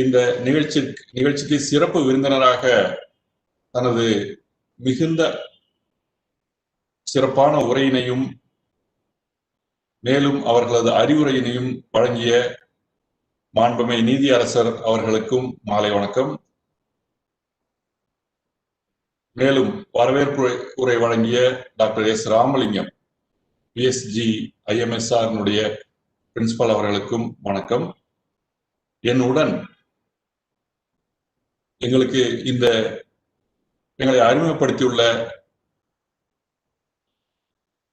இந்த நிகழ்ச்சிக்கு சிறப்பு விருந்தினராக தனது மிகுந்த சிறப்பான உரையினையும் மேலும் அவர்களது அறிவுரையினையும் வழங்கிய மாண்புமை நீதியரசர் அவர்களுக்கும் மாலை வணக்கம். மேலும் வரவேற்பு உரை வழங்கிய doctor S Ramalingam, PSG IMSR principal அவர்களுக்கும் வணக்கம். என்னுடன் எங்களை அறிமுகப்படுத்தியுள்ள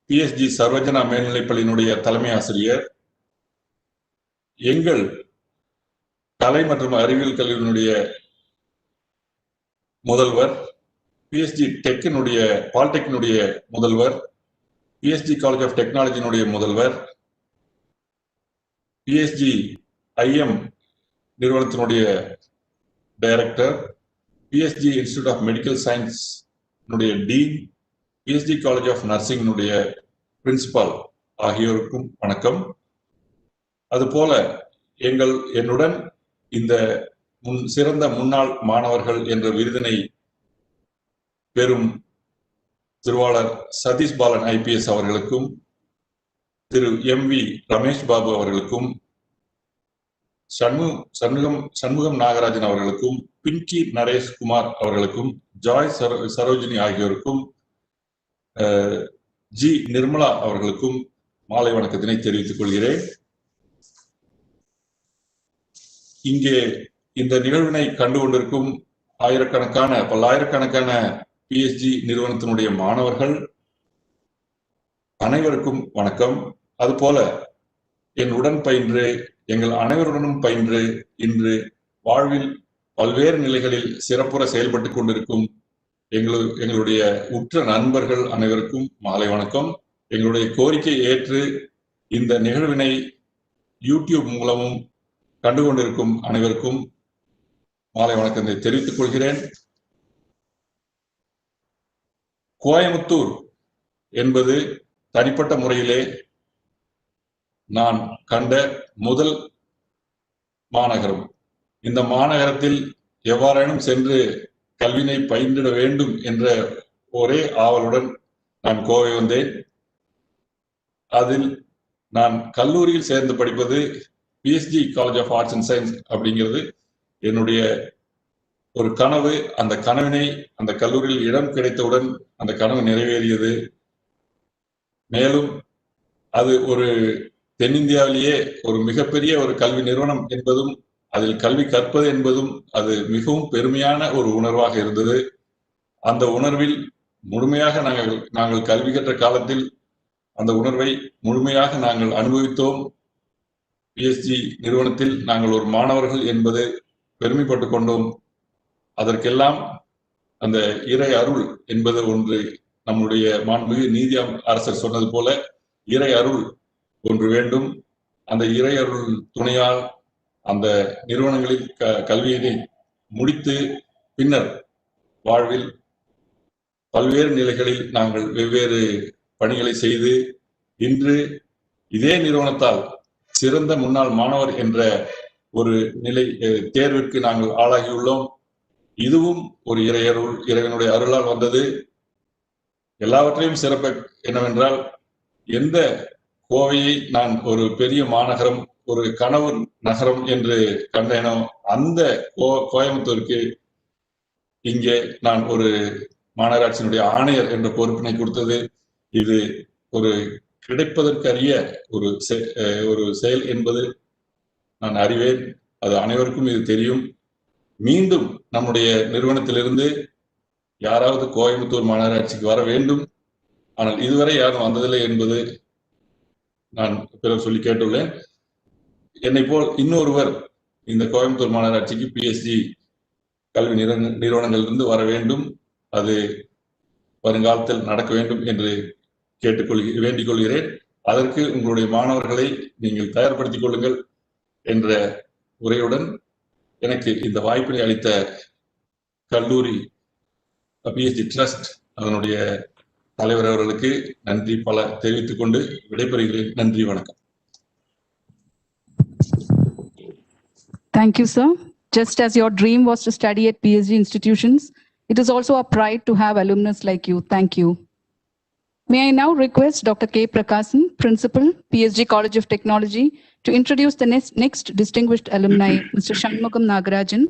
PSG சர்வஜனா மேல்நிலைப்பள்ளியினுடைய தலைமை ஆசிரியர், எங்கள் கலை மற்றும் அறிவியல் கல்வியினுடைய முதல்வர், PSG டெக்கினுடைய பாலிடெக்னுடைய முதல்வர், PSG காலேஜ் ஆஃப் டெக்னாலஜியினுடைய முதல்வர், PSG IM நிறுவனத்தினுடைய director, PSG institute of medical science dean, PSG college of nursing principal ஆகியோருக்கும் வணக்கம். அதுபோல என்னுடன் இந்த சிறந்த முன்னாள் மாணவர்கள் என்ற விருதினை பெறும் திருவாளர் சதீஷ் பாலன் IPS அவர்களுக்கும், திரு MV ரமேஷ் பாபு அவர்களுக்கும், சண்முகம் நாகராஜன் அவர்களுக்கும், பின்கி நரேஷ்குமார் அவர்களுக்கும், ஜாய் சரோஜினி ஆகியோருக்கும், G நிர்மலா அவர்களுக்கும் மாலை வணக்கத்தினை தெரிவித்துக் கொள்கிறேன். இங்கே இந்த நிகழ்வினை கண்டு கொண்டிருக்கும் பல்லாயிரக்கணக்கான PSG நிறுவனத்தினுடைய மாணவர்கள் அனைவருக்கும் வணக்கம். அதுபோல என்னுடன் பயின்று எங்கள் அனைவருடனும் பயின்று இன்று வாழ்வில் பல்வேறு நிலைகளில் சிறப்புற செயல்பட்டுக் கொண்டிருக்கும் எங்களுடைய உற்ற நண்பர்கள் அனைவருக்கும் மாலை வணக்கம். எங்களுடைய கோரிக்கை ஏற்று இந்த நிகழ்வினை யூடியூப் மூலமும் கண்டுகொண்டிருக்கும் அனைவருக்கும் மாலை வணக்கத்தை தெரிவித்துக் கொள்கிறேன். கோயமுத்தூர் என்பது தனிப்பட்ட முறையிலே நான் கண்ட முதல் மாநகரம். இந்த மாநகரத்தில் எவ்வாறேனும் சென்று கல்வியினை பயின்றிட வேண்டும் என்ற ஒரே ஆவலுடன் நான் கோவை வந்தேன். அதில் நான் கல்லூரியில் சேர்ந்து படிப்பது PSG college of arts and science அப்படிங்கிறது என்னுடைய ஒரு கனவு. அந்த கனவினை அந்த கல்லூரியில் இடம் கிடைத்தவுடன் அந்த கனவு நிறைவேறியது. மேலும் அது ஒரு தென்னிந்தியாவிலேயே ஒரு மிகப்பெரிய ஒரு கல்வி நிறுவனம் என்பதும் அதில் கல்வி கற்பது என்பதும் அது மிகவும் பெருமையான ஒரு உணர்வாக இருந்தது. அந்த உணர்வில் முழுமையாக நாங்கள் கல்வி கற்ற காலத்தில் அந்த உணர்வை முழுமையாக நாங்கள் அனுபவித்தோம். PSG நிறுவனத்தில் நாங்கள் ஒரு மாணவர்கள் என்பது பெருமைப்பட்டுக் கொண்டோம். அதற்கெல்லாம் அந்த இறை அருள் என்பது ஒன்று, நம்முடைய மாண்புமிகு நீதி அரசர் சொன்னது போல இறை அருள் ஒன்று வேண்டும். அந்த இறை அருள் துணையால் அந்த நிறுவனங்களில் கல்வியினை முடித்து பின்னர் வாழ்வில் பல்வேறு நிலைகளில் நாங்கள் வெவ்வேறு பணிகளை செய்து இன்று இதே நிறுவனத்தால் சிறந்த முன்னாள் மாணவர் என்ற ஒரு நிலை தேர்விற்கு நாங்கள் ஆளாகியுள்ளோம். இதுவும் ஒரு இறைவனுடைய அருளால் வந்தது. எல்லாவற்றையும் சிறப்பு என்னவென்றால், எந்த கோவையை நான் ஒரு பெரிய மாநகரம், ஒரு கனவு நகரம் என்று கண்டேனோ அந்த கோயம்புத்தூருக்கு இங்கே நான் ஒரு மாநகராட்சியினுடைய ஆணையர் என்ற பொறுப்பினை கொடுத்தது. இது ஒரு கிடைப்பதற்கரிய ஒரு செயல் என்பது நான் அறிவேன். அது அனைவருக்கும் இது தெரியும். மீண்டும் நம்முடைய நிறுவனத்திலிருந்து யாராவது கோயம்புத்தூர் மாநகராட்சிக்கு வர வேண்டும், ஆனால் இதுவரை யாரும் வந்ததில்லை என்பது நான் பிறர் சொல்லி கேட்டுள்ளேன். என்னை போல் இன்னொருவர் இந்த கோயம்புத்தூர் மாநகராட்சிக்கு PSG கல்வி நிறுவனங்களிலிருந்து வர வேண்டும். அது வருங்காலத்தில் நடக்க வேண்டும் என்று வேண்டிக் கொள்கிறேன். அதற்கு உங்களுடைய மாணவர்களை நீங்கள் தயார்படுத்திக் கொள்ளுங்கள் என்ற உரையுடன் எனக்கு இந்த வாய்ப்பினை அளித்த கல்லூரி PSG ட்ரஸ்ட் அதனுடைய தலைவர் அவர்களுக்கு நன்றி பல தெரிவித்துக் கொண்டு விடைபெறுகிறேன். நன்றி, வணக்கம். Thank you, sir. Just as your dream was to study at PSG institutions, it is also a pride to have alumnus like you. Thank you. May I now request Dr. K. Prakasan, Principal, PSG College of Technology, to introduce the next distinguished alumni, Mr. Shanmugam Nagarajan,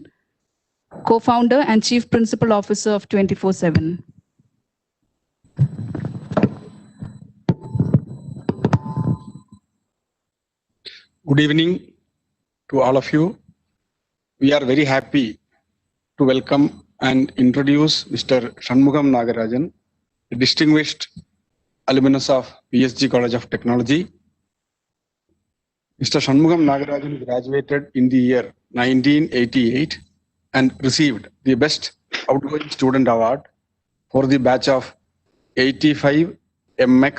Co-founder and Chief Principal Officer of 24/7. Good evening to all of you. We are very happy to welcome and introduce Mr. Shanmugam Nagarajan, a distinguished alumnus of PSG College of Technology. Mr. Shanmugam Nagarajan graduated in the year 1988 and received the Best Outgoing Student Award for the batch of 85 MX,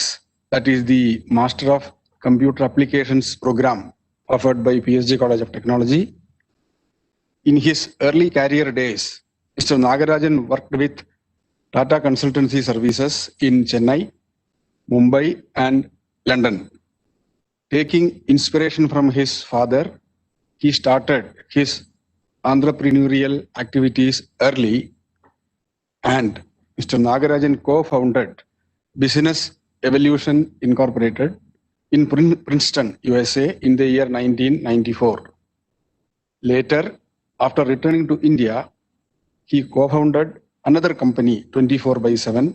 that is the Master of Computer Applications program offered by PSG College of Technology. In his early career days, Mr. Nagarajan worked with Tata Consultancy Services in Chennai, Mumbai, and London. Taking inspiration from his father, he started his entrepreneurial activities early, and Mr. Nagarajan co-founded Business Evolution Incorporated in Princeton, USA in the year 1994. Later, after returning to India, he co-founded another company, 24/7.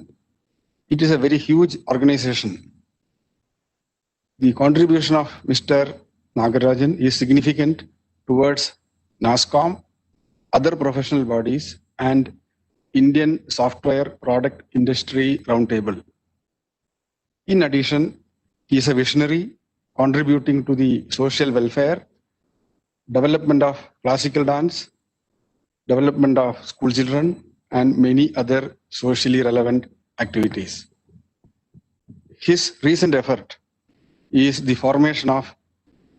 It is a very huge organization. The contribution of Mr. Nagarajan is significant towards NASSCOM, other professional bodies, and Indian Software Product Industry Roundtable. In addition, he is a visionary contributing to the social welfare, development of classical dance, development of school children, and many other socially relevant activities. His recent effort is the formation of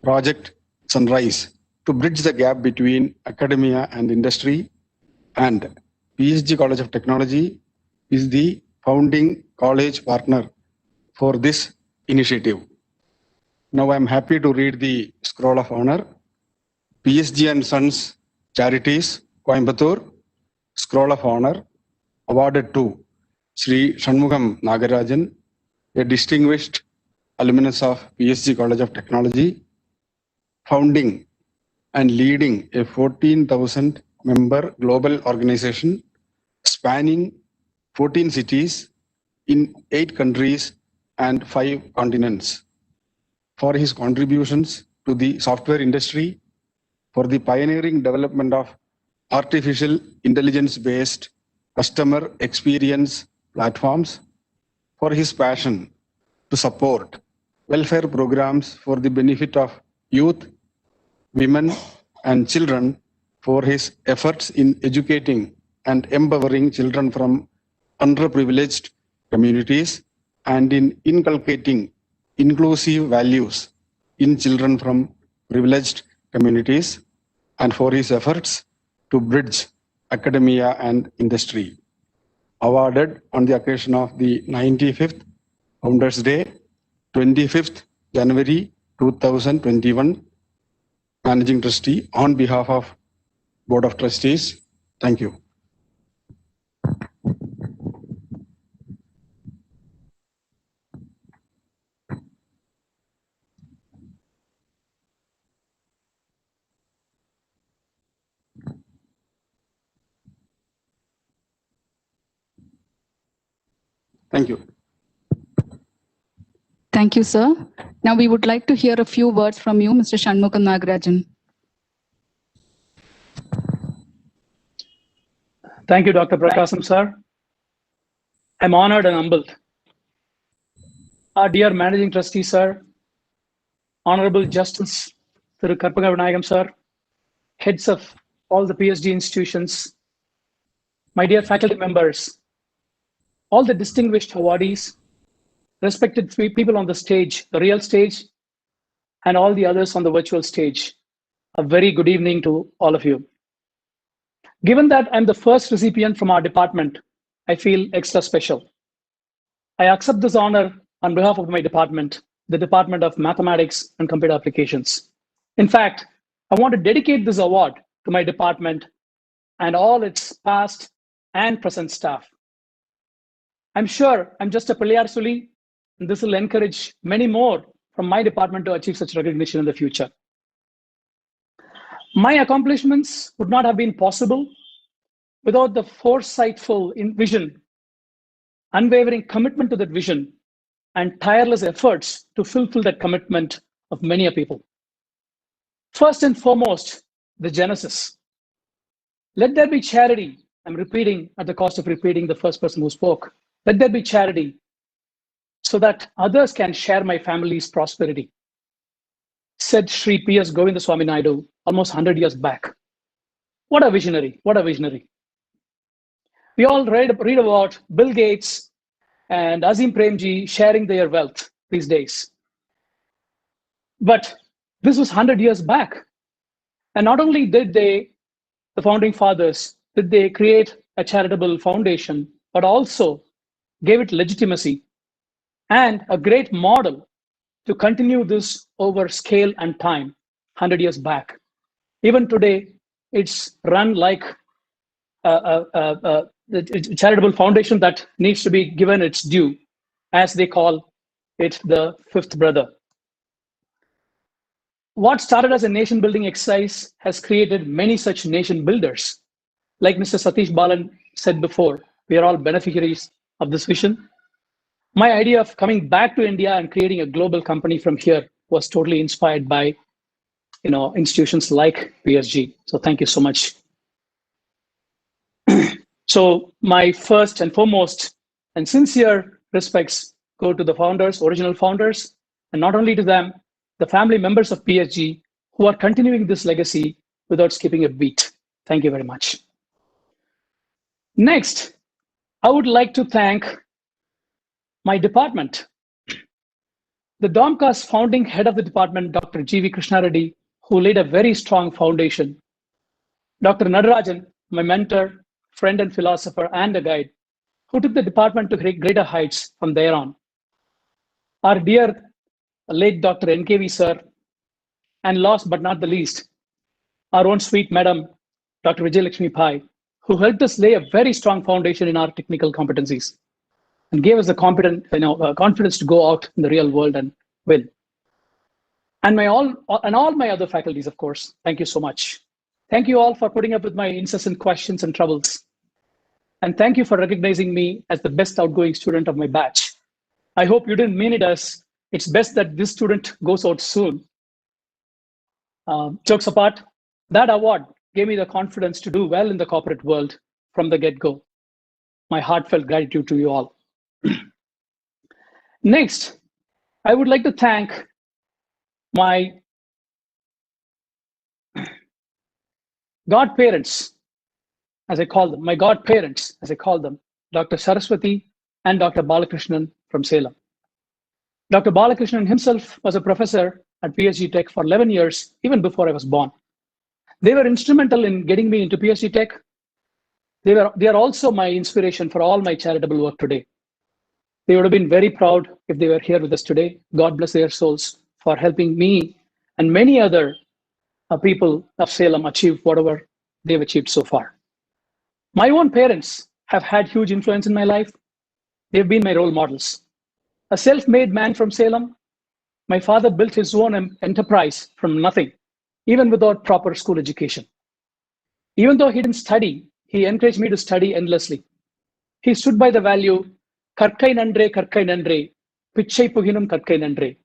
Project Sunrise to bridge the gap between academia and industry, and PSG College of Technology is the founding college partner for this initiative. Now I am happy to read the scroll of honor. PSG and Sons Charities, Coimbatore, Scroll of Honor, awarded to Sri Shanmugam Nagarajan, a distinguished alumnus of PSG College of Technology, founding and leading a 14,000 member global organization spanning 14 cities in 8 countries and 5 continents, for his contributions to the software industry, for the pioneering development of artificial intelligence-based customer experience platforms, for his passion to support welfare programs for the benefit of youth, women, and children, for his efforts in educating and empowering children from underprivileged communities, and in inculcating inclusive values in children from privileged communities, and for his efforts to bridge academia and industry. Awarded on the occasion of the 95th Founders Day, 25th January 2021, Managing Trustee, on behalf of Board of Trustees. Thank you. Thank you. Thank you, sir. Now we would like to hear a few words from you, Mr. Shanmugam Nagarajan. Thank you, Dr. Prakasam, sir. I'm honored and humbled. Our dear Managing Trustee, sir, Honorable Justice Thiru Karpaga Vinayagam, sir, heads of all the PSG institutions, my dear faculty members, all the distinguished awardees, respected people on the stage, the real stage, and all the others on the virtual stage. A very good evening to all of you. Given that I'm the first recipient from our department, I feel extra special. I accept this honor on behalf of my department, the Department of Mathematics and Computer Applications. In fact, I want to dedicate this award to my department and all its past and present staff. I'm sure I'm just a Pillar Suli, and this will encourage many more from my department to achieve such recognition in the future. My accomplishments would not have been possible without the foresightful vision, unwavering commitment to that vision, and tireless efforts to fulfill that commitment of many people. First and foremost, the genesis. Let there be charity. I'm repeating at the cost of repeating the first person who spoke. Let there be charity so that others can share my family's prosperity, said Sri P.S. Govindaswamy Naidu almost 100 years back. What a visionary, what a visionary. We all read about Bill Gates and Azim Premji sharing their wealth these days. But this was 100 years back. And not only did they, the founding fathers, did they create a charitable foundation, but also gave it legitimacy and a great model to continue this over scale and time 100 years back. Even today, it's run like a charitable foundation that needs to be given its due, as they call it the fifth brother. What started as a nation building exercise has created many such nation builders. Like Mr. Satish Balan said before, we are all beneficiaries of this vision. My idea of coming back to India and creating a global company from here was totally inspired by institutions like PSG. So thank you so much. So my first and foremost and sincere respects go to the founders, original founders, and not only to them, the family members of PSG who are continuing this legacy without skipping a beat. Thank you very much. Next, I would like to thank my department. The DOMCA's founding head of the department, Dr. G.V. Krishna Reddy, who laid a very strong foundation. Dr. Nadarajan, my mentor, friend and philosopher and a guide, who took the department to greater heights from there on. Our dear late Dr. NKV sir, and last but not the least, our own sweet madam, Dr. Vijay Lakshmi Pai, who helped us lay a very strong foundation in our technical competencies and gave us the confidence to go out in the real world and win. And all my other faculties, of course. Thank you so much. Thank you all for putting up with my incessant questions and troubles. And thank you for recognizing me as the best outgoing student of my batch. I hope you didn't mean it as it's best that this student goes out soon. Jokes apart, that award gave me the confidence to do well in the corporate world from the get-go. My heartfelt gratitude to you all. Next, I would like to thank my godparents, as I call them, Dr. Saraswati and Dr. Balakrishnan from Salem. Dr. Balakrishnan himself was a professor at PSG Tech for 11 years, even before I was born. They were instrumental in getting me into PSG Tech. They are also my inspiration for all my charitable work today. They would have been very proud if they were here with us today. God bless their souls for helping me and many other people of Salem achieve whatever they've achieved so far. My own parents have had huge influence in my life. They've been my role models. A self-made man from Salem, my father built his own enterprise from nothing, even without proper school education. Even though he didn't study, he encouraged me to study endlessly. He stood by the value, Karkai Nandre, Pichai Puginum Karkai Nandre.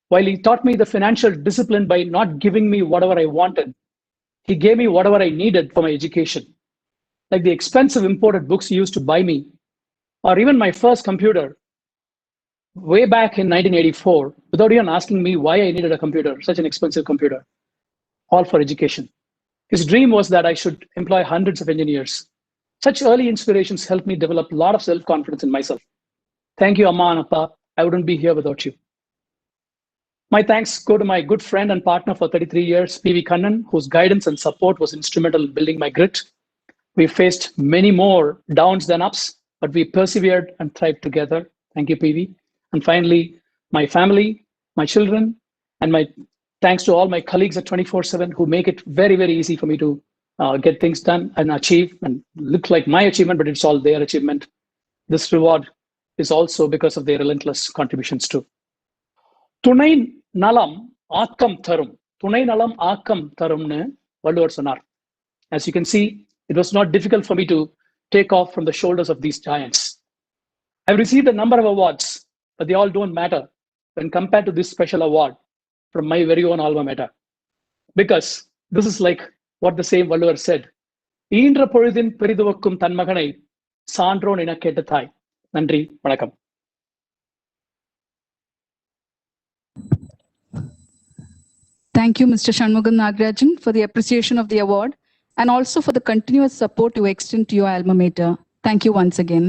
While he taught me the financial discipline by not giving me whatever I wanted, he gave me whatever I needed for my education, like the expensive imported books he used to buy me, or even my first computer way back in 1984, without even asking me why I needed a computer, such an expensive computer, all for education. His dream was that I should employ hundreds of engineers. Such early inspirations helped me develop a lot of self-confidence in myself. Thank you, Amma and Appa. I wouldn't be here without you. My thanks go to my good friend and partner for 33 years, P.V. Kannan, whose guidance and support was instrumental in building my grit. We faced many more downs than ups, but we persevered and thrived together. Thank you, PV. And finally, my family, my children, and my thanks to all my colleagues at 24/7 who make it very, very easy for me to get things done and achieve and look like my achievement, but it's all their achievement. This reward is also because of their relentless contributions too. Tunai nalam aakam tharum. Tunai nalam aakam tharumnu Valluvar sonar. As you can see, it was not difficult for me to take off from the shoulders of these giants. I've received a number of awards, but they all don't matter when compared to this special award from my very own alma mater. Because this is like what the same Valluvar said. ஈன்ற பொழுதின் பெரிதுவக்கும் தன் மகனை சான்றோன் என கேட்ட தாய். நன்றி, வணக்கம். Thank you, Mr. Shanmugam Nagarajan, for the appreciation of the award and also for the continuous support you extend to your alma mater. Thank you once again.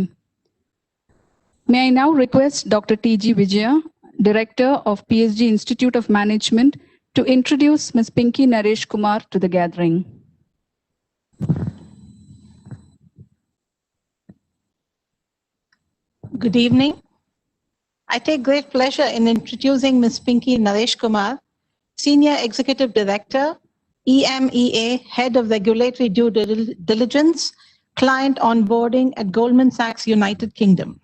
May I now request Dr. T.G. Vijaya, Director of PSG Institute of Management, to introduce Ms. Pinky Naresh Kumar to the gathering. Good evening. I take great pleasure in introducing Ms. Pinky Naresh Kumar, Senior Executive Director, EMEA, Head of Regulatory Due Diligence, Client Onboarding at Goldman Sachs, United Kingdom.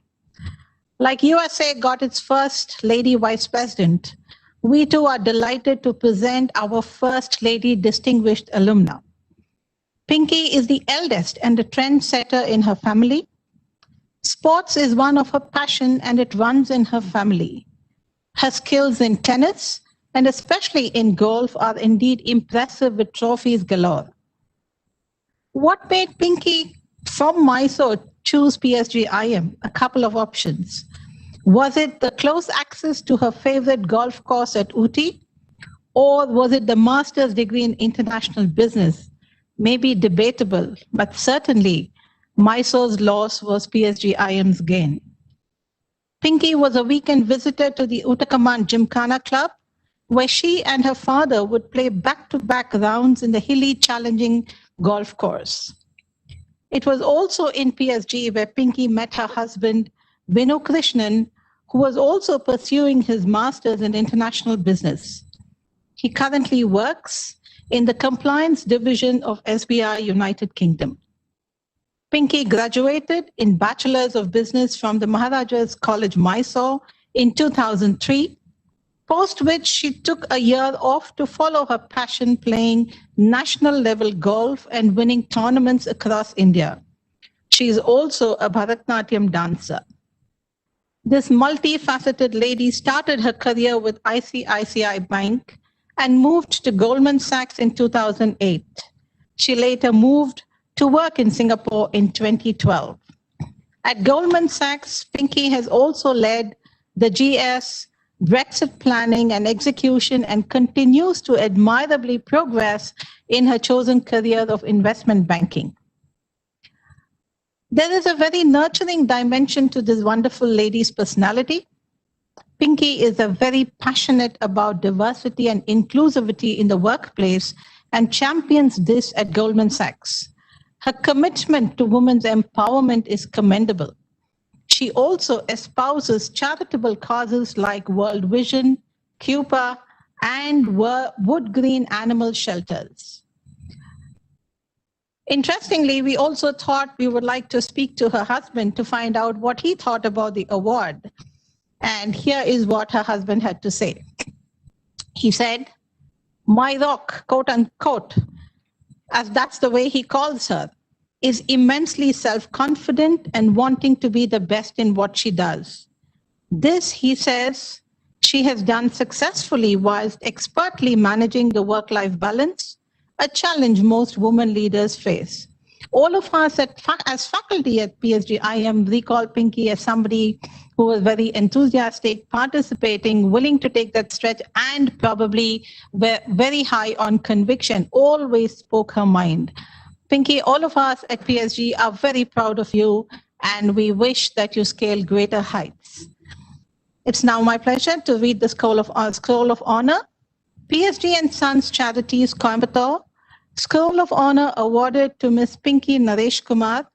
Like USA got its first lady vice president, we too are delighted to present our first lady distinguished alumna. Pinky is the eldest and a trendsetter in her family. Sports is one of her passion and it runs in her family. Her skills in tennis and especially in golf are indeed impressive with trophies galore. What made Pinky from Mysore choose PSG IM? A couple of options. Was it the close access to her favorite golf course at Ooty? Or was it the master's degree in international business? Maybe debatable, but certainly Mysore's loss was PSG IM's gain. Pinky was a weekend visitor to the Uttakaman Gymkhana Club, where she and her father would play back-to-back rounds in the hilly, challenging golf course. It was also in PSG where Pinky met her husband, Vinu Krishnan, who was also pursuing his master's in international business. He currently works in the Compliance Division of SBI United Kingdom. Pinky graduated in Bachelor's of Business from the Maharaja's College, Mysore in 2003, post which she took a year off to follow her passion playing national level golf and winning tournaments across India. She is also a Bharatanatyam dancer. This multifaceted lady started her career with ICICI Bank and moved to Goldman Sachs in 2008. She later moved to work in Singapore in 2012. At Goldman Sachs, Pinky has also led the GS Brexit planning and execution and continues to admirably progress in her chosen career of investment banking. There is a very nurturing dimension to this wonderful lady's personality. Pinky is very passionate about diversity and inclusivity in the workplace and champions this at Goldman Sachs. Her commitment to women's empowerment is commendable. She also espouses charitable causes like World Vision, CUPA, and Wood Green Animal Shelters. Interestingly, we also thought we would like to speak to her husband to find out what he thought about the award. And here is what her husband had to say. He said, "My rock," quote unquote, as that's the way he calls her, is immensely self-confident and wanting to be the best in what she does. This, he says, she has done successfully whilst expertly managing the work-life balance, a challenge most women leaders face. All of us as faculty at PSG-IM recall Pinky as somebody who was very enthusiastic, participating, willing to take that stretch, and probably very high on conviction, always spoke her mind. Pinky, all of us at PSG are very proud of you, and we wish that you scale greater heights. It's now my pleasure to read the Scroll of Honor. PSG and Sons Charities, Coimbatore. Scroll of Honor awarded to Ms. Pinky Naresh Kumar,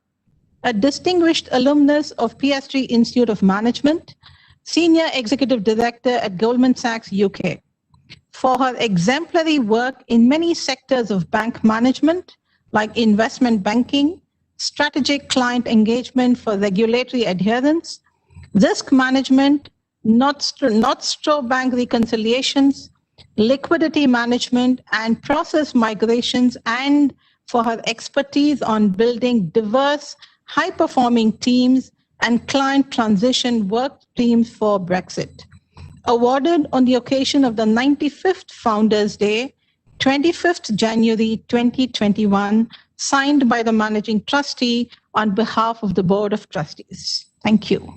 a distinguished alumnus of PSG Institute of Management, Senior Executive Director at Goldman Sachs, UK, for her exemplary work in many sectors of bank management, like investment banking, strategic client engagement for regulatory adherence, risk management, not-straw bank reconciliations, liquidity management, and process migrations, and for her expertise on building diverse, high-performing teams and client transition work teams for Brexit. Awarded on the occasion of the 95th Founders' Day, 25th January 2021, signed by the Managing Trustee on behalf of the Board of Trustees. Thank you.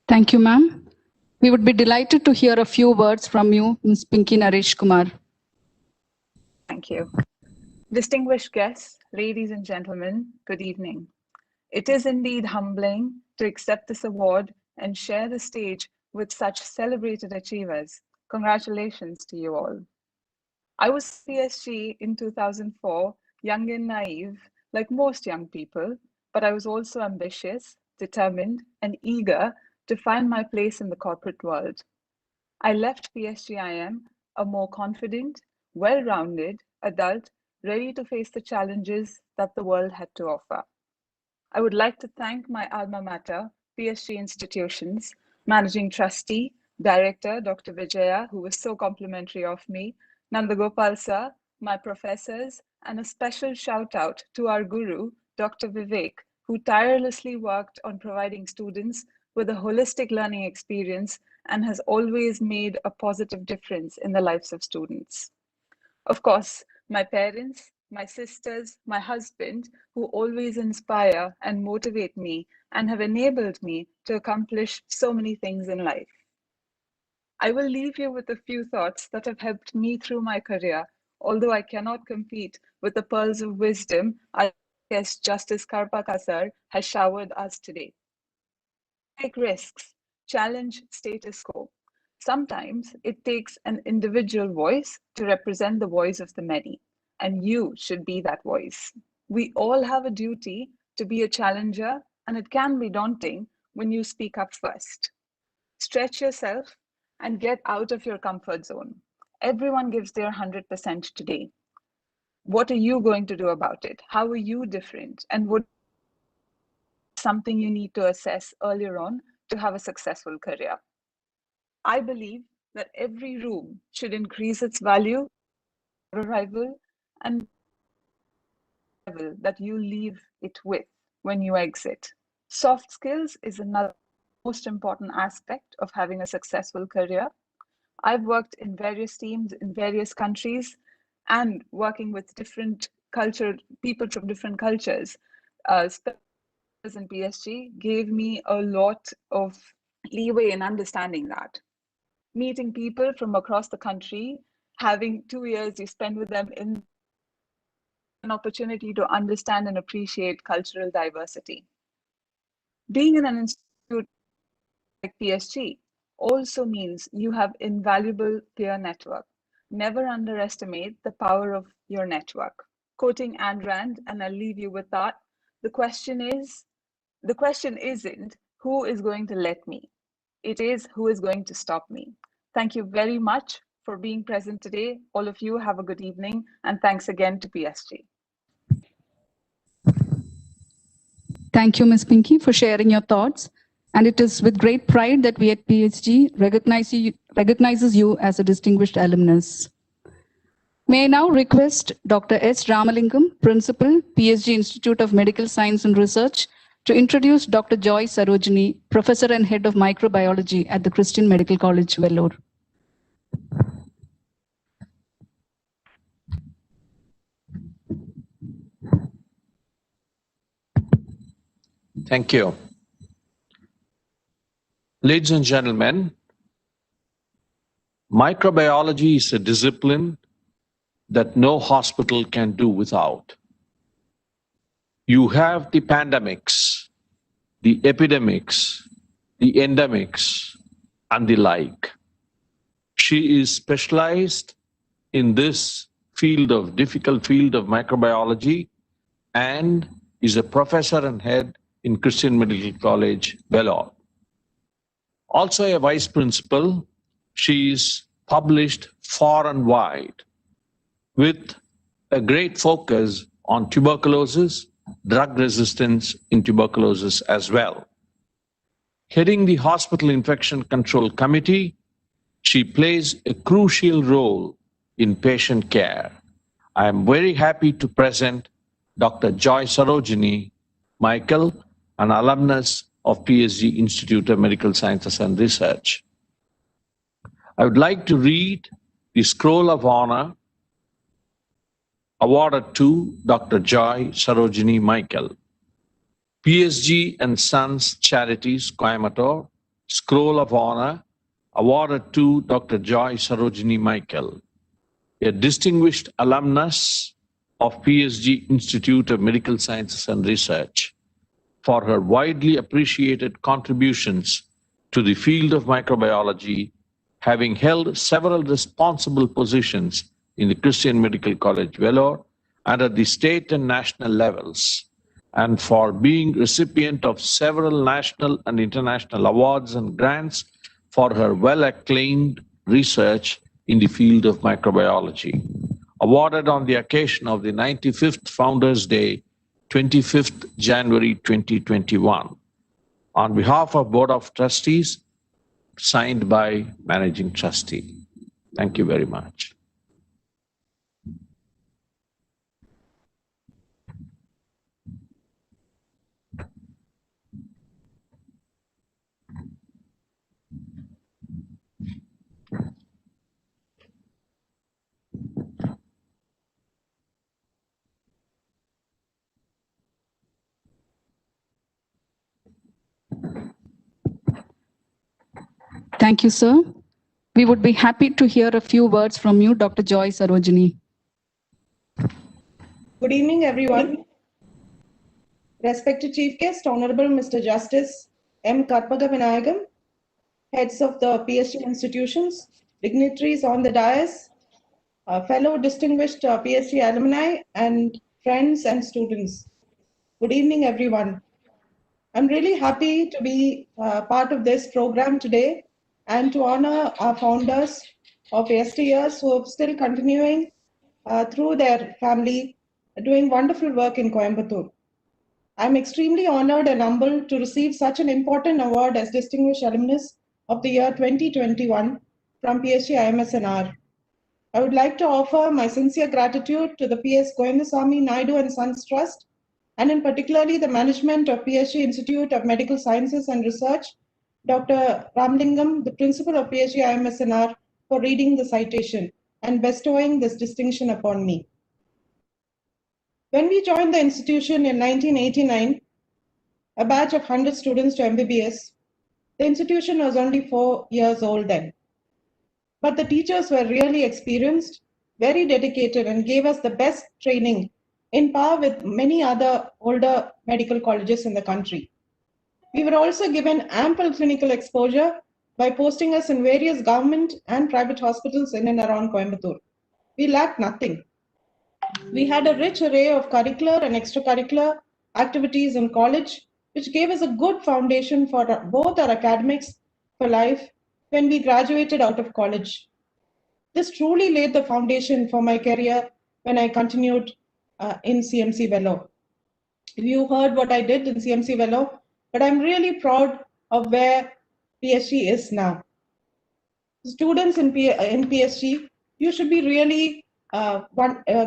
Thank you, ma'am. We would be delighted to hear a few words from you, Ms. Pinky Naresh Kumar. Thank you. Distinguished guests, ladies and gentlemen, good evening. It is indeed humbling to accept this award and share the stage with such celebrated achievers. Congratulations to you all. I was PSG in 2004, young and naive, like most young people, but I was also ambitious, determined, and eager to find my place in the corporate world. I left PSG-IM a more confident, well-rounded adult, ready to face the challenges that the world had to offer. I would like to thank my alma mater, PSG Institutions, Managing Trustee, Director, Dr. Vijaya, who was so complimentary of me, Nandagopal sir, my professors, and a special shout out to our guru, Dr. Vivek, who tirelessly worked on providing students with a holistic learning experience and has always made a positive difference in the lives of students. Of course, my parents, my sisters, my husband, who always inspire and motivate me and have enabled me to accomplish so many things in life. I will leave you with a few thoughts that have helped me through my career, although I cannot compete with the pearls of wisdom our guest Justice Karpaka sir has showered us today. take risks, challenge status quo. Sometimes it takes an individual voice to represent the voice of the many, and you should be that voice. We all have a duty to be a challenger, and it can be daunting when you speak up first. Stretch yourself and get out of your comfort zone. Everyone gives their 100% today. What are you going to do about it? How are you different? And what something you need to assess earlier on to have a successful career? I believe that every room should increase its value, arrival, and level that you leave it with when you exit. Soft skills is another most important aspect of having a successful career. I've worked in various teams in various countries and working with different people from different cultures. In PSG gave me a lot of leeway in understanding that. Meeting people from across the country, having 2 years you spend with them in an opportunity to understand and appreciate cultural diversity. Being in an institute like PSG also means you have invaluable peer network. Never underestimate the power of your network. Quoting Ayn Rand, and I'll leave you with that, the question isn't who is going to let me, it is who is going to stop me. Thank you very much for being present today. All of you have a good evening, and thanks again to PSG. Thank you, Ms. Pinky, for sharing your thoughts. And it is with great pride that we at PSG recognizes you as a distinguished alumnus. May I now request Dr. S. Ramalingam, Principal, PSG Institute of Medical Science and Research, to introduce Dr. Joy Sarojini, Professor and Head of Microbiology at the Christian Medical College, Vellore. Thank you. Ladies and gentlemen, microbiology is a discipline that no hospital can do without. You have the pandemics, the epidemics, the endemics, and the like. She is specialized in this difficult field of microbiology, and is a professor and head in Christian Medical College, Vellore. Also a vice principal, she is published far and wide with a great focus on tuberculosis, drug resistance in tuberculosis as well. Heading the Hospital Infection Control Committee, she plays a crucial role in patient care. I am very happy to present Dr. Joy Sarojini Michael, an alumnus of PSG Institute of Medical Sciences and Research. I would like to read the Scroll of Honor awarded to Dr. Joy Sarojini Michael. PSG and Sons Charities, Coimbatore, Scroll of Honor awarded to Dr. Joy Sarojini Michael, a distinguished alumnus of PSG Institute of Medical Sciences and Research, for her widely appreciated contributions to the field of microbiology, having held several responsible positions in the Christian Medical College, Vellore, and at the state and national levels, and for being recipient of several national and international awards and grants for her well-acclaimed research in the field of microbiology. Awarded on the occasion of the 95th Founders' Day, 25th January 2021, on behalf of Board of Trustees, signed by Managing Trustee. Thank you very much. Thank you, sir. We would be happy to hear a few words from you, Dr. Joy Sarojini. Good evening, everyone. Respected Chief Guest, Honorable Mr. Justice M. Karpaga Vinayagam, heads of the PSG institutions, dignitaries on the dais, fellow distinguished PSG alumni, and friends and students. Good evening, everyone. I'm really happy to be part of this program today and to honor our founders of yesteryears who are still continuing through their family, doing wonderful work in Coimbatore. I'm extremely honored and humbled to receive such an important award as Distinguished Alumnus of the year 2021 from PSG IMSNR. I would like to offer my sincere gratitude to the PS Govindasammy Naidu and Sons Trust, and in particularly the management of PSG Institute of Medical Sciences and Research, Dr. Ramlingam, the principal of PSG IMSNR, for reading the citation and bestowing this distinction upon me. When we joined the institution in 1989, a batch of 100 students to MBBS, the institution was only 4 years old then. But the teachers were really experienced, very dedicated, and gave us the best training in par with many other older medical colleges in the country. We were also given ample clinical exposure by posting us in various government and private hospitals in and around Coimbatore. We lacked nothing. We had a rich array of curricular and extracurricular activities in college, which gave us a good foundation for both our academics for life when we graduated out of college. This truly laid the foundation for my career when I continued in CMC Vellore. You heard what I did in CMC Vellore, but I'm really proud of where PSG is now. Students in PSG, you should be really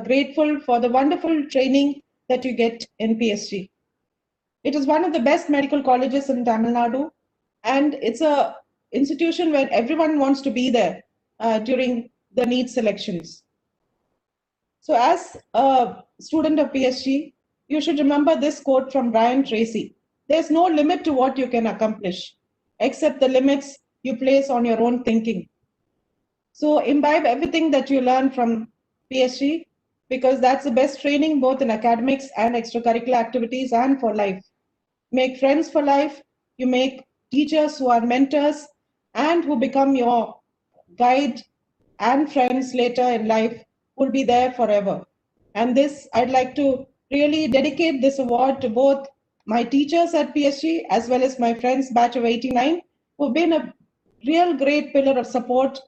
grateful for the wonderful training that you get in PSG. It is one of the best medical colleges in Tamil Nadu, and it's an institution where everyone wants to be there during the NEET selections. So as a student of PSG, you should remember this quote from Brian Tracy. There's no limit to what you can accomplish, except the limits you place on your own thinking. So imbibe everything that you learn from PSG, because that's the best training both in academics and extracurricular activities and for life. Make friends for life, you make teachers who are mentors and who become your guide and friends later in life will be there forever. And this, I'd like to really dedicate this award to both my teachers at PSG as well as my friends batch of 89, who've been a real great pillar of support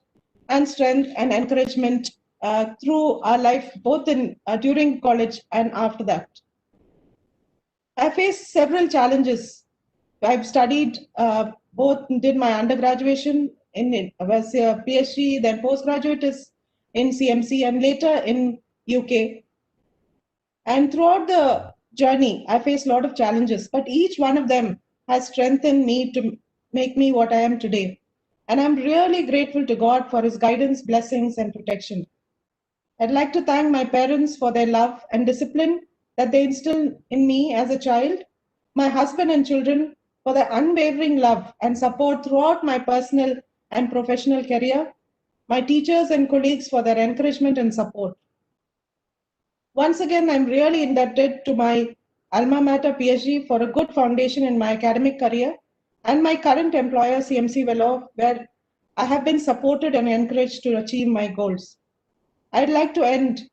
and strength and encouragement through our life, both in during college and after that. I faced several challenges. I've studied did my undergraduation in PhD, then postgraduate is in CMC and later in UK. And throughout the journey, I faced a lot of challenges, but each one of them has strengthened me to make me what I am today. And I'm really grateful to God for his guidance, blessings, and protection. I'd like to thank my parents for their love and discipline that they instilled in me as a child, my husband and children for their unwavering love and support throughout my personal and professional career, my teachers and colleagues for their encouragement and support. Once again, I'm really indebted to my alma mater PSG for a good foundation in my academic career and my current employer CMC Vellore, where I have been supported and encouraged to achieve my goals. I'd like to end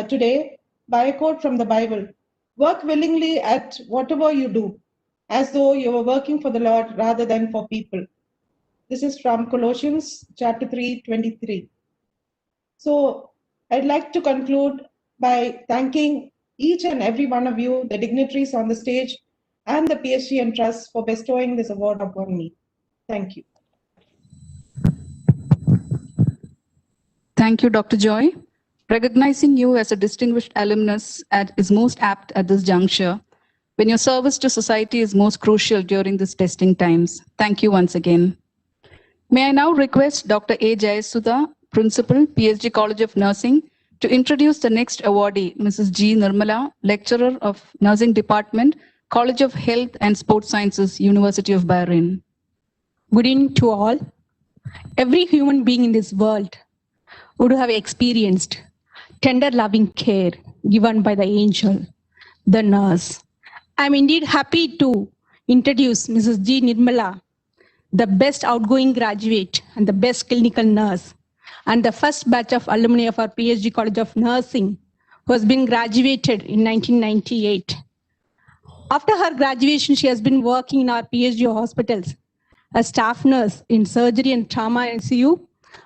today by a quote from the Bible. Work willingly at whatever you do, as though you were working for the Lord rather than for people. This is from Colossians chapter 3:23. So I'd like to conclude by thanking each and every one of you, the dignitaries on the stage, and the PSG and Trust for bestowing this award upon me. Thank you. Thank you, Dr. Joy. Recognizing you as a distinguished alumnus is most apt at this juncture, when your service to society is most crucial during these testing times. Thank you once again. May I now request Dr. A. Jayasudha, Principal, PSG College of Nursing, to introduce the next awardee, Mrs. G. Nirmala, Lecturer of Nursing Department, College of Health and Sports Sciences, University of Bahrain. Good evening to all. Every human being in this world would have experienced tender loving care given by the angel, the nurse. I'm indeed happy to introduce Mrs. G. Nirmala, the best outgoing graduate and the best clinical nurse, and the first batch of alumni of our PhD College of Nursing, who has been graduated in 1998. After her graduation, she has been working in our PhD hospitals as staff nurse in surgery and trauma ICU,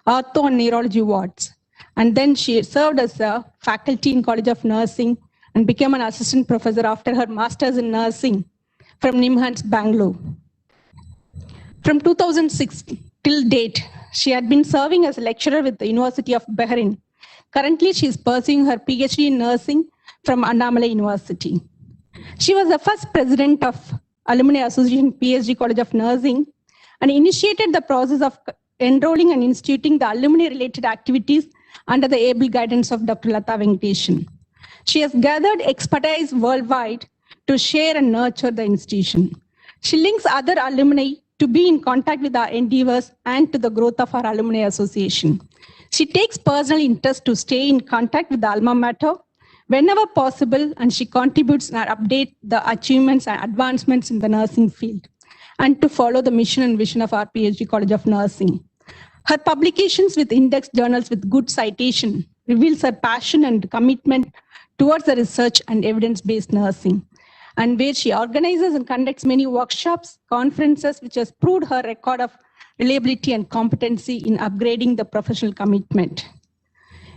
ortho and neurology wards. And then she served as a faculty in College of Nursing and became an assistant professor after her master's in nursing from NIMHANS, Bangalore. From 2006 till date, she had been serving as a lecturer with the University of Bahrain. Currently, she is pursuing her PhD in nursing from Annamalai University. She was the first president of Alumni Association PhD College of Nursing and initiated the process of enrolling and instituting the alumni-related activities under the able guidance of Dr. Lata Venkatesan. She has gathered expertise worldwide to share and nurture the institution. She links other alumni to be in contact with our endeavors and to the growth of our alumni association. She takes personal interest to stay in contact with the alma mater whenever possible, and she contributes and updates the achievements and advancements in the nursing field, and to follow the mission and vision of our PhD College of Nursing. Her publications with index journals with good citation reveals her passion and commitment towards the research and evidence-based nursing, and where she organizes and conducts many workshops, conferences, which has proved her record of reliability and competency in upgrading the professional commitment.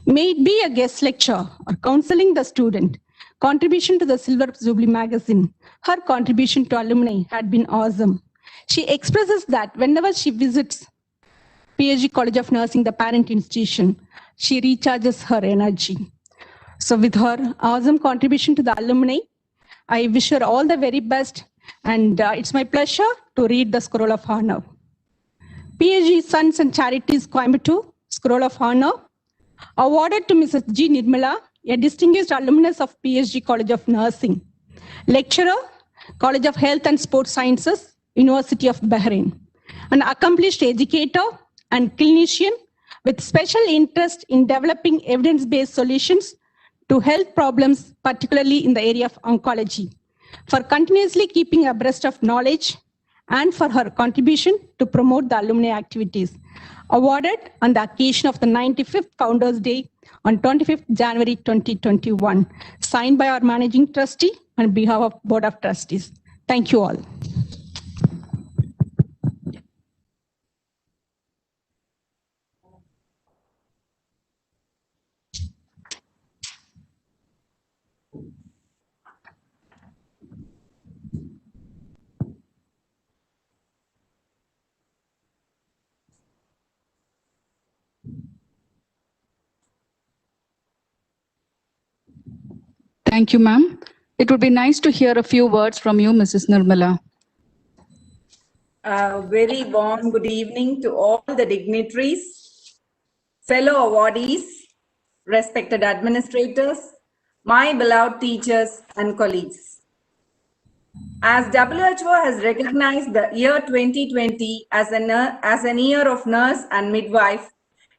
May it be a guest lecture or counseling the student, contribution to the Silver Jubilee magazine, her contribution to alumni had been awesome. She expresses that whenever she visits PhD College of Nursing, the parent institution, she recharges her energy. So with her awesome contribution to the alumni, I wish her all the very best, and it's my pleasure to read the Scroll of Honor. PhD Sons and Charities Coimbatore, Scroll of Honor, awarded to Mrs. G. Nirmala, a distinguished alumnus of PhD College of Nursing, lecturer, College of Health and Sports Sciences, University of Bahrain, an accomplished educator and clinician with special interest in developing evidence-based solutions to health problems, particularly in the area of oncology, for continuously keeping abreast of knowledge, and for her contribution to promote the alumni activities. Awarded on the occasion of the 95th Founders Day on 25th January 2021, signed by our Managing Trustee on behalf of Board of Trustees. Thank you all. Thank you, ma'am. It would be nice to hear a few words from you, Mrs. Nirmala. Very warm good evening to all the dignitaries, fellow awardees, respected administrators, my beloved teachers and colleagues. As WHO has recognized the year 2020 as an year of nurse and midwife,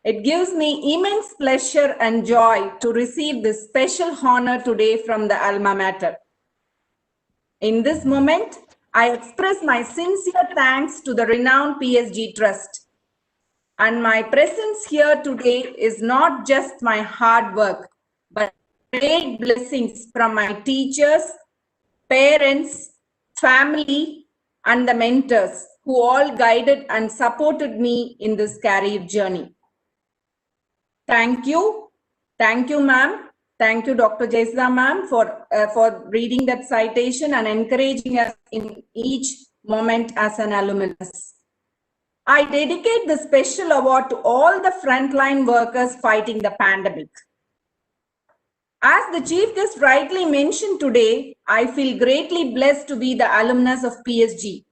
it gives me immense pleasure and joy to receive this special honor today from the alma mater. In this moment, I express my sincere thanks to the renowned PSG Trust. And my presence here today is not just my hard work, but great blessings from my teachers, parents, family, and the mentors who all guided and supported me in this career journey. Thank you. Thank you, ma'am. Thank you, Dr. Jaisda, ma'am, for reading that citation and encouraging us in each moment as an alumnus. I dedicate the special award to all the frontline workers fighting the pandemic. As the Chief Guest rightly mentioned today, I feel greatly blessed to be the alumnus of PSG.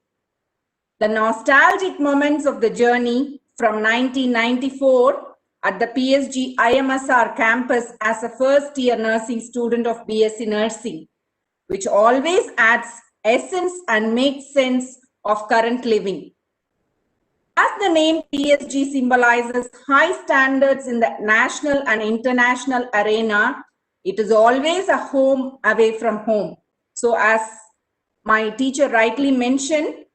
The nostalgic moments of the journey from 1994 at the PSG IMSR campus as a first-year nursing student of BSc Nursing, which always adds essence and makes sense of current living. As the name PSG symbolizes high standards in the national and international arena, it is always a home away from home. So as My teacher rightly mentioned,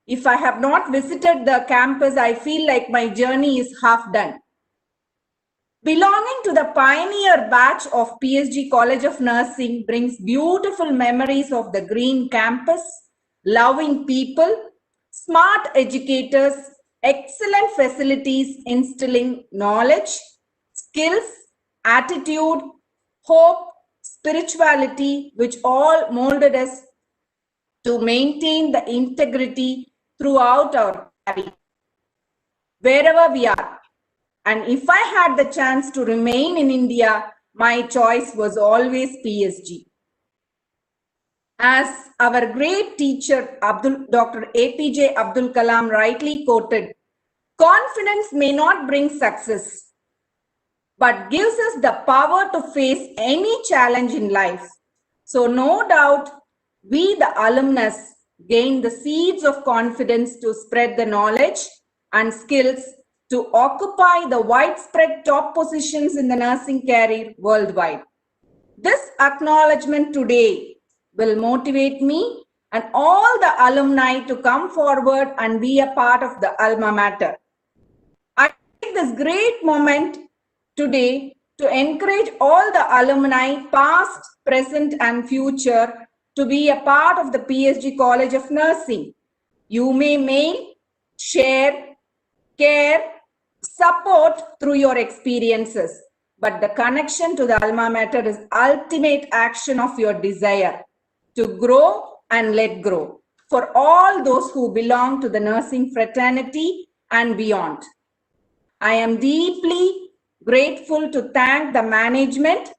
if I have not visited the campus, I feel like my journey is half done. Belonging to the pioneer batch of PSG College of Nursing brings beautiful memories of the green campus, loving people, smart educators, excellent facilities instilling knowledge, skills, attitude, hope, spirituality, which all molded us to maintain the integrity throughout our career, wherever we are. And if I had the chance to remain in India, my choice was always PSG. As our great teacher, Dr. APJ Abdul Kalam rightly quoted, confidence may not bring success, but gives us the power to face any challenge in life. So no doubt, we the alumnus gain the seeds of confidence to spread the knowledge and skills to occupy the widespread top positions in the nursing career worldwide. This acknowledgement today will motivate me and all the alumni to come forward and be a part of the alma mater. I take this great moment today to encourage all the alumni, past, present, and future, to be a part of the PSG College of Nursing. You may mail, share, care, support through your experiences, but the connection to the alma mater is ultimate action of your desire to grow and let grow for all those who belong to the nursing fraternity and beyond. I am deeply grateful to thank the management,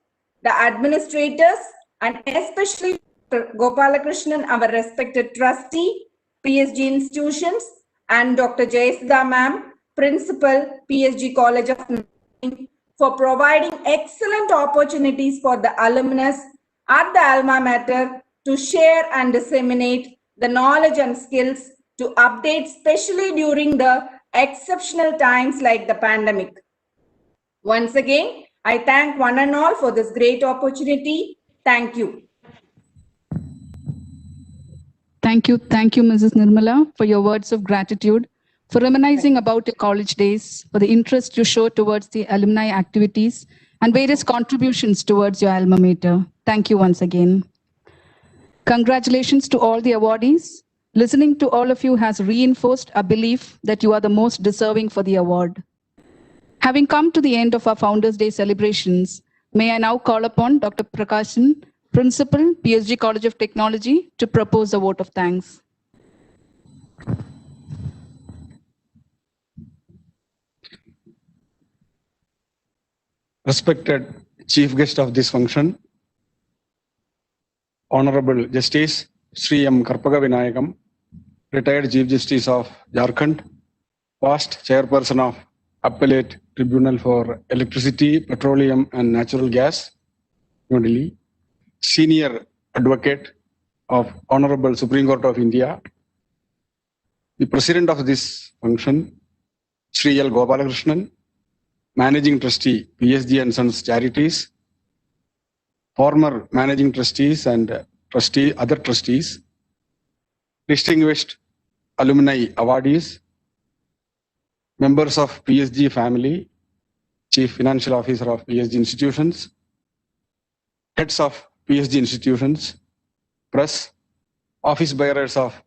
the administrators, and especially Dr. Gopalakrishnan, our respected trustee, PSG institutions, and Dr. Jayasudha ma'am, Principal, PSG College of Nursing, for providing excellent opportunities for the alumnus at the alma mater to share and disseminate the knowledge and skills to update, especially during the exceptional times like the pandemic. Once again, I thank one and all for this great opportunity. Thank you. Thank you, Mrs. Nirmala, for your words of gratitude, for reminiscing about your college days, for the interest you show towards the alumni activities, and various contributions towards your alma mater. Thank you once again. Congratulations to all the awardees. Listening to all of you has reinforced a belief that you are the most deserving for the award. Having come to the end of our Founders' Day celebrations, may I now call upon Dr. Prakashan, Principal, PSG College of Technology, to propose a vote of thanks. Respected Chief Guest of this function, Honorable Justice Sri M. Karpaga Vinayagam, retired Chief Justice of Jharkhand, past Chairperson of Appellate Tribunal for Electricity, Petroleum and Natural Gas, New Delhi, Senior Advocate of Honorable Supreme Court of India, the President of this function, Sri L. Gopalakrishnan, Managing Trustee, PSG and Sons Charities, former Managing Trustees and other trustees, distinguished alumni awardees, members of PSG family, Chief Financial Officer of PSG institutions, heads of PSG institutions, press, office bearers of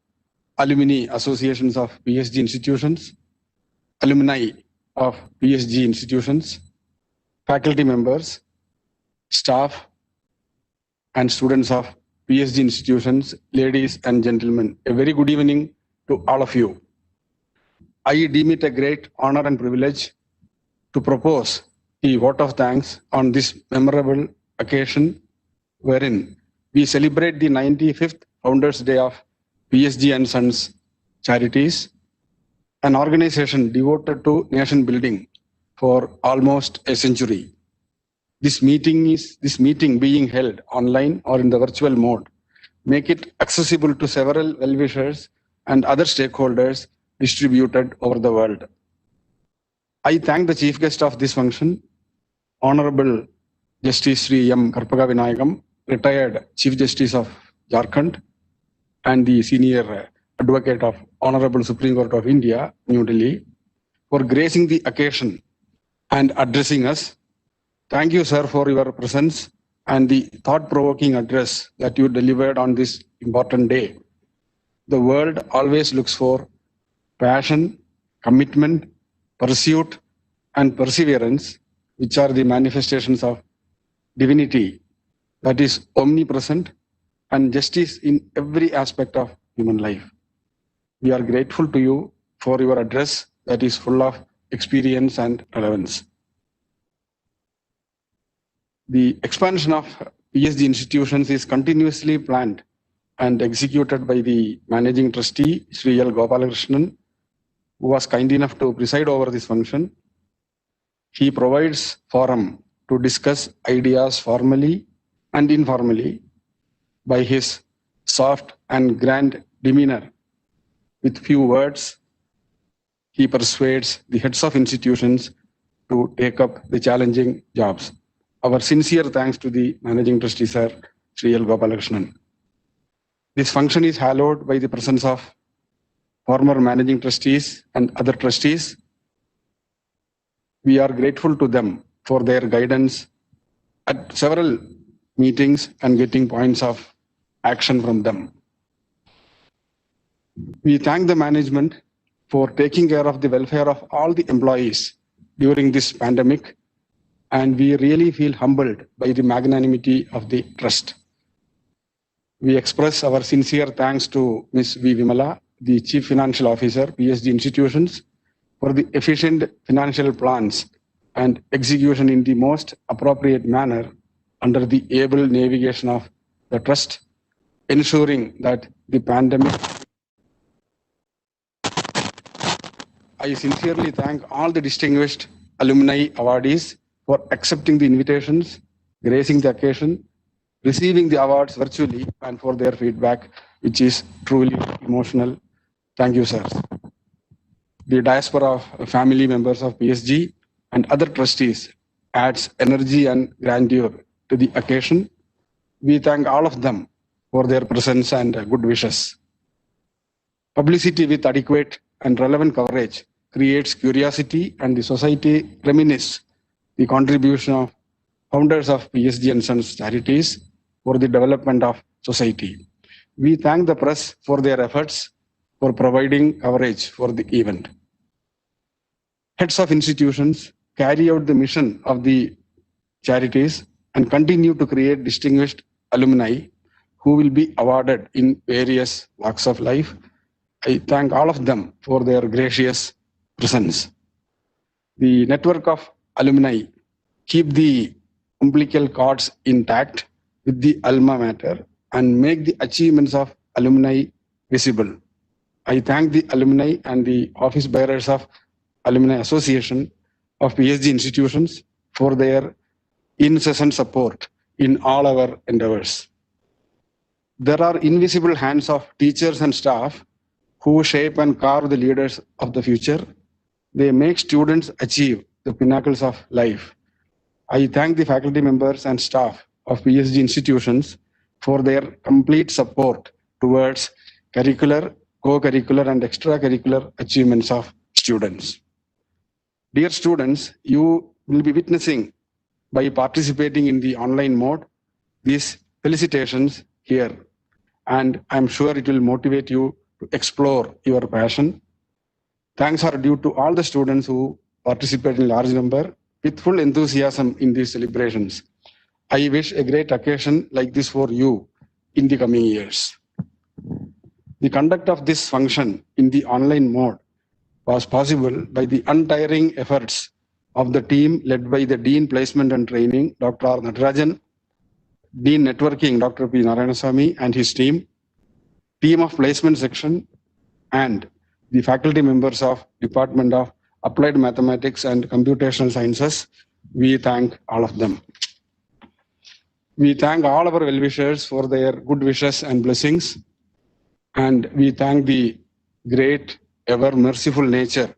alumni associations of PSG institutions, alumni of PSG institutions, faculty members, staff, and students of PSG institutions, ladies and gentlemen, a very good evening to all of you. I deem it a great honor and privilege to propose the vote of thanks on this memorable occasion wherein we celebrate the 95th Founders' Day of PSG and Sons Charities, an organization devoted to nation building for almost a century. This meeting being held online or in the virtual mode, make it accessible to several well-wishers and other stakeholders distributed over the world. I thank the Chief Guest of this function, Honorable Justice Sri M. Karpaga Vinayagam, retired Chief Justice of Jharkhand, and the Senior Advocate of Honorable Supreme Court of India, New Delhi, for gracing the occasion and addressing us. Thank you, sir, for your presence and the thought-provoking address that you delivered on this important day. The world always looks for passion, commitment, pursuit, and perseverance, which are the manifestations of divinity that is omnipresent, and justice in every aspect of human life. We are grateful to you for your address that is full of experience and relevance. The expansion of PSG institutions is continuously planned and executed by the Managing Trustee, Sri L. Gopalakrishnan, who was kind enough to preside over this function. He provides forum to discuss ideas formally and informally by his soft and grand demeanor. With few words, he persuades the heads of institutions to take up the challenging jobs. Our sincere thanks to the Managing Trustee, Sir, Sri L. Gopalakrishnan. This function is hallowed by the presence of former Managing Trustees and other trustees. We are grateful to them for their guidance at several meetings and getting points of action from them. We thank the management for taking care of the welfare of all the employees during this pandemic, and we really feel humbled by the magnanimity of the trust. We express our sincere thanks to Ms. V. Vimala, the Chief Financial Officer, PSG Institutions, for the efficient financial plans and execution in the most appropriate manner under the able navigation of the trust, ensuring that the pandemic. I sincerely thank all the distinguished alumni awardees for accepting the invitations, gracing the occasion, receiving the awards virtually, and for their feedback, which is truly emotional. Thank you, sir. The diaspora of family members of PSG and other trustees adds energy and grandeur to the occasion. We thank all of them for their presence and good wishes. Publicity with adequate and relevant coverage creates curiosity, and the society reminisces the contribution of founders of PSG and Sons charities for the development of society. We thank the press for their efforts for providing coverage for the event. Heads of institutions carry out the mission of the charities and continue to create distinguished alumni who will be awarded in various walks of life. I thank all of them for their gracious presence. The network of alumni keep the umbilical cords intact with the alma mater and make the achievements of alumni visible. I thank the alumni and the office bearers of Alumni Association of PSG institutions for their incessant support in all our endeavors. There are invisible hands of teachers and staff who shape and carve the leaders of the future. They make students achieve the pinnacles of life. I thank the faculty members and staff of PSG institutions for their complete support towards curricular, co-curricular, and extracurricular achievements of students. Dear students, you will be witnessing by participating in the online mode these felicitations here, and I'm sure it will motivate you to explore your passion. Thanks are due to all the students who participate in large number with full enthusiasm in these celebrations. I wish a great occasion like this for you in the coming years. The conduct of this function in the online mode was possible by the untiring efforts of the team led by the Dean Placement and Training, Dr. R. Natarajan, Dean Networking, Dr. P. Narayanaswamy and his team of Placement Section, and the faculty members of Department of Applied Mathematics and Computational Sciences. We thank all of them. We thank all our well-wishers for their good wishes and blessings, and we thank the great, ever merciful nature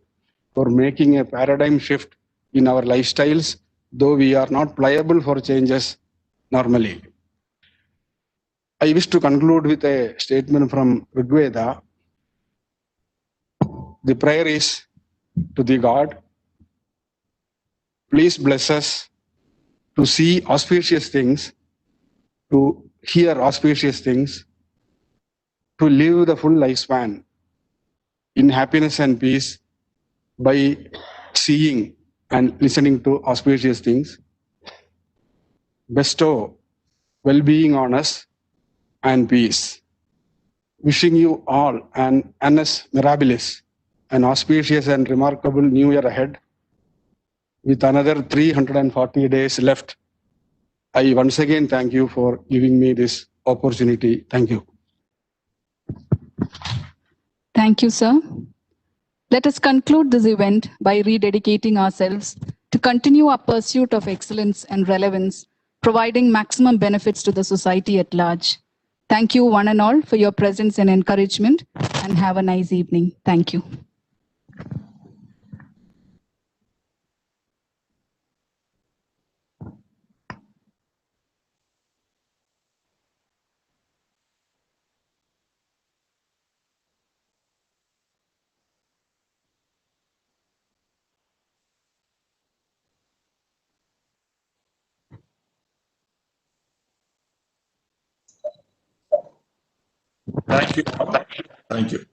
for making a paradigm shift in our lifestyles, though we are not pliable for changes normally. I wish to conclude with a statement from Rigveda. The prayer is to the God, please bless us to see auspicious things, to hear auspicious things, to live the full lifespan in happiness and peace by seeing and listening to auspicious things. Bestow well-being on us and peace. Wishing you all an annus mirabilis, an auspicious and remarkable new year ahead with another 340 days left. I once again thank you for giving me this opportunity. Thank you. Thank you, sir. Let us conclude this event by rededicating ourselves to continue our pursuit of excellence and relevance, providing maximum benefits to the society at large. Thank you one and all for your presence and encouragement, and have a nice evening. Thank you. Thank you. Thank you.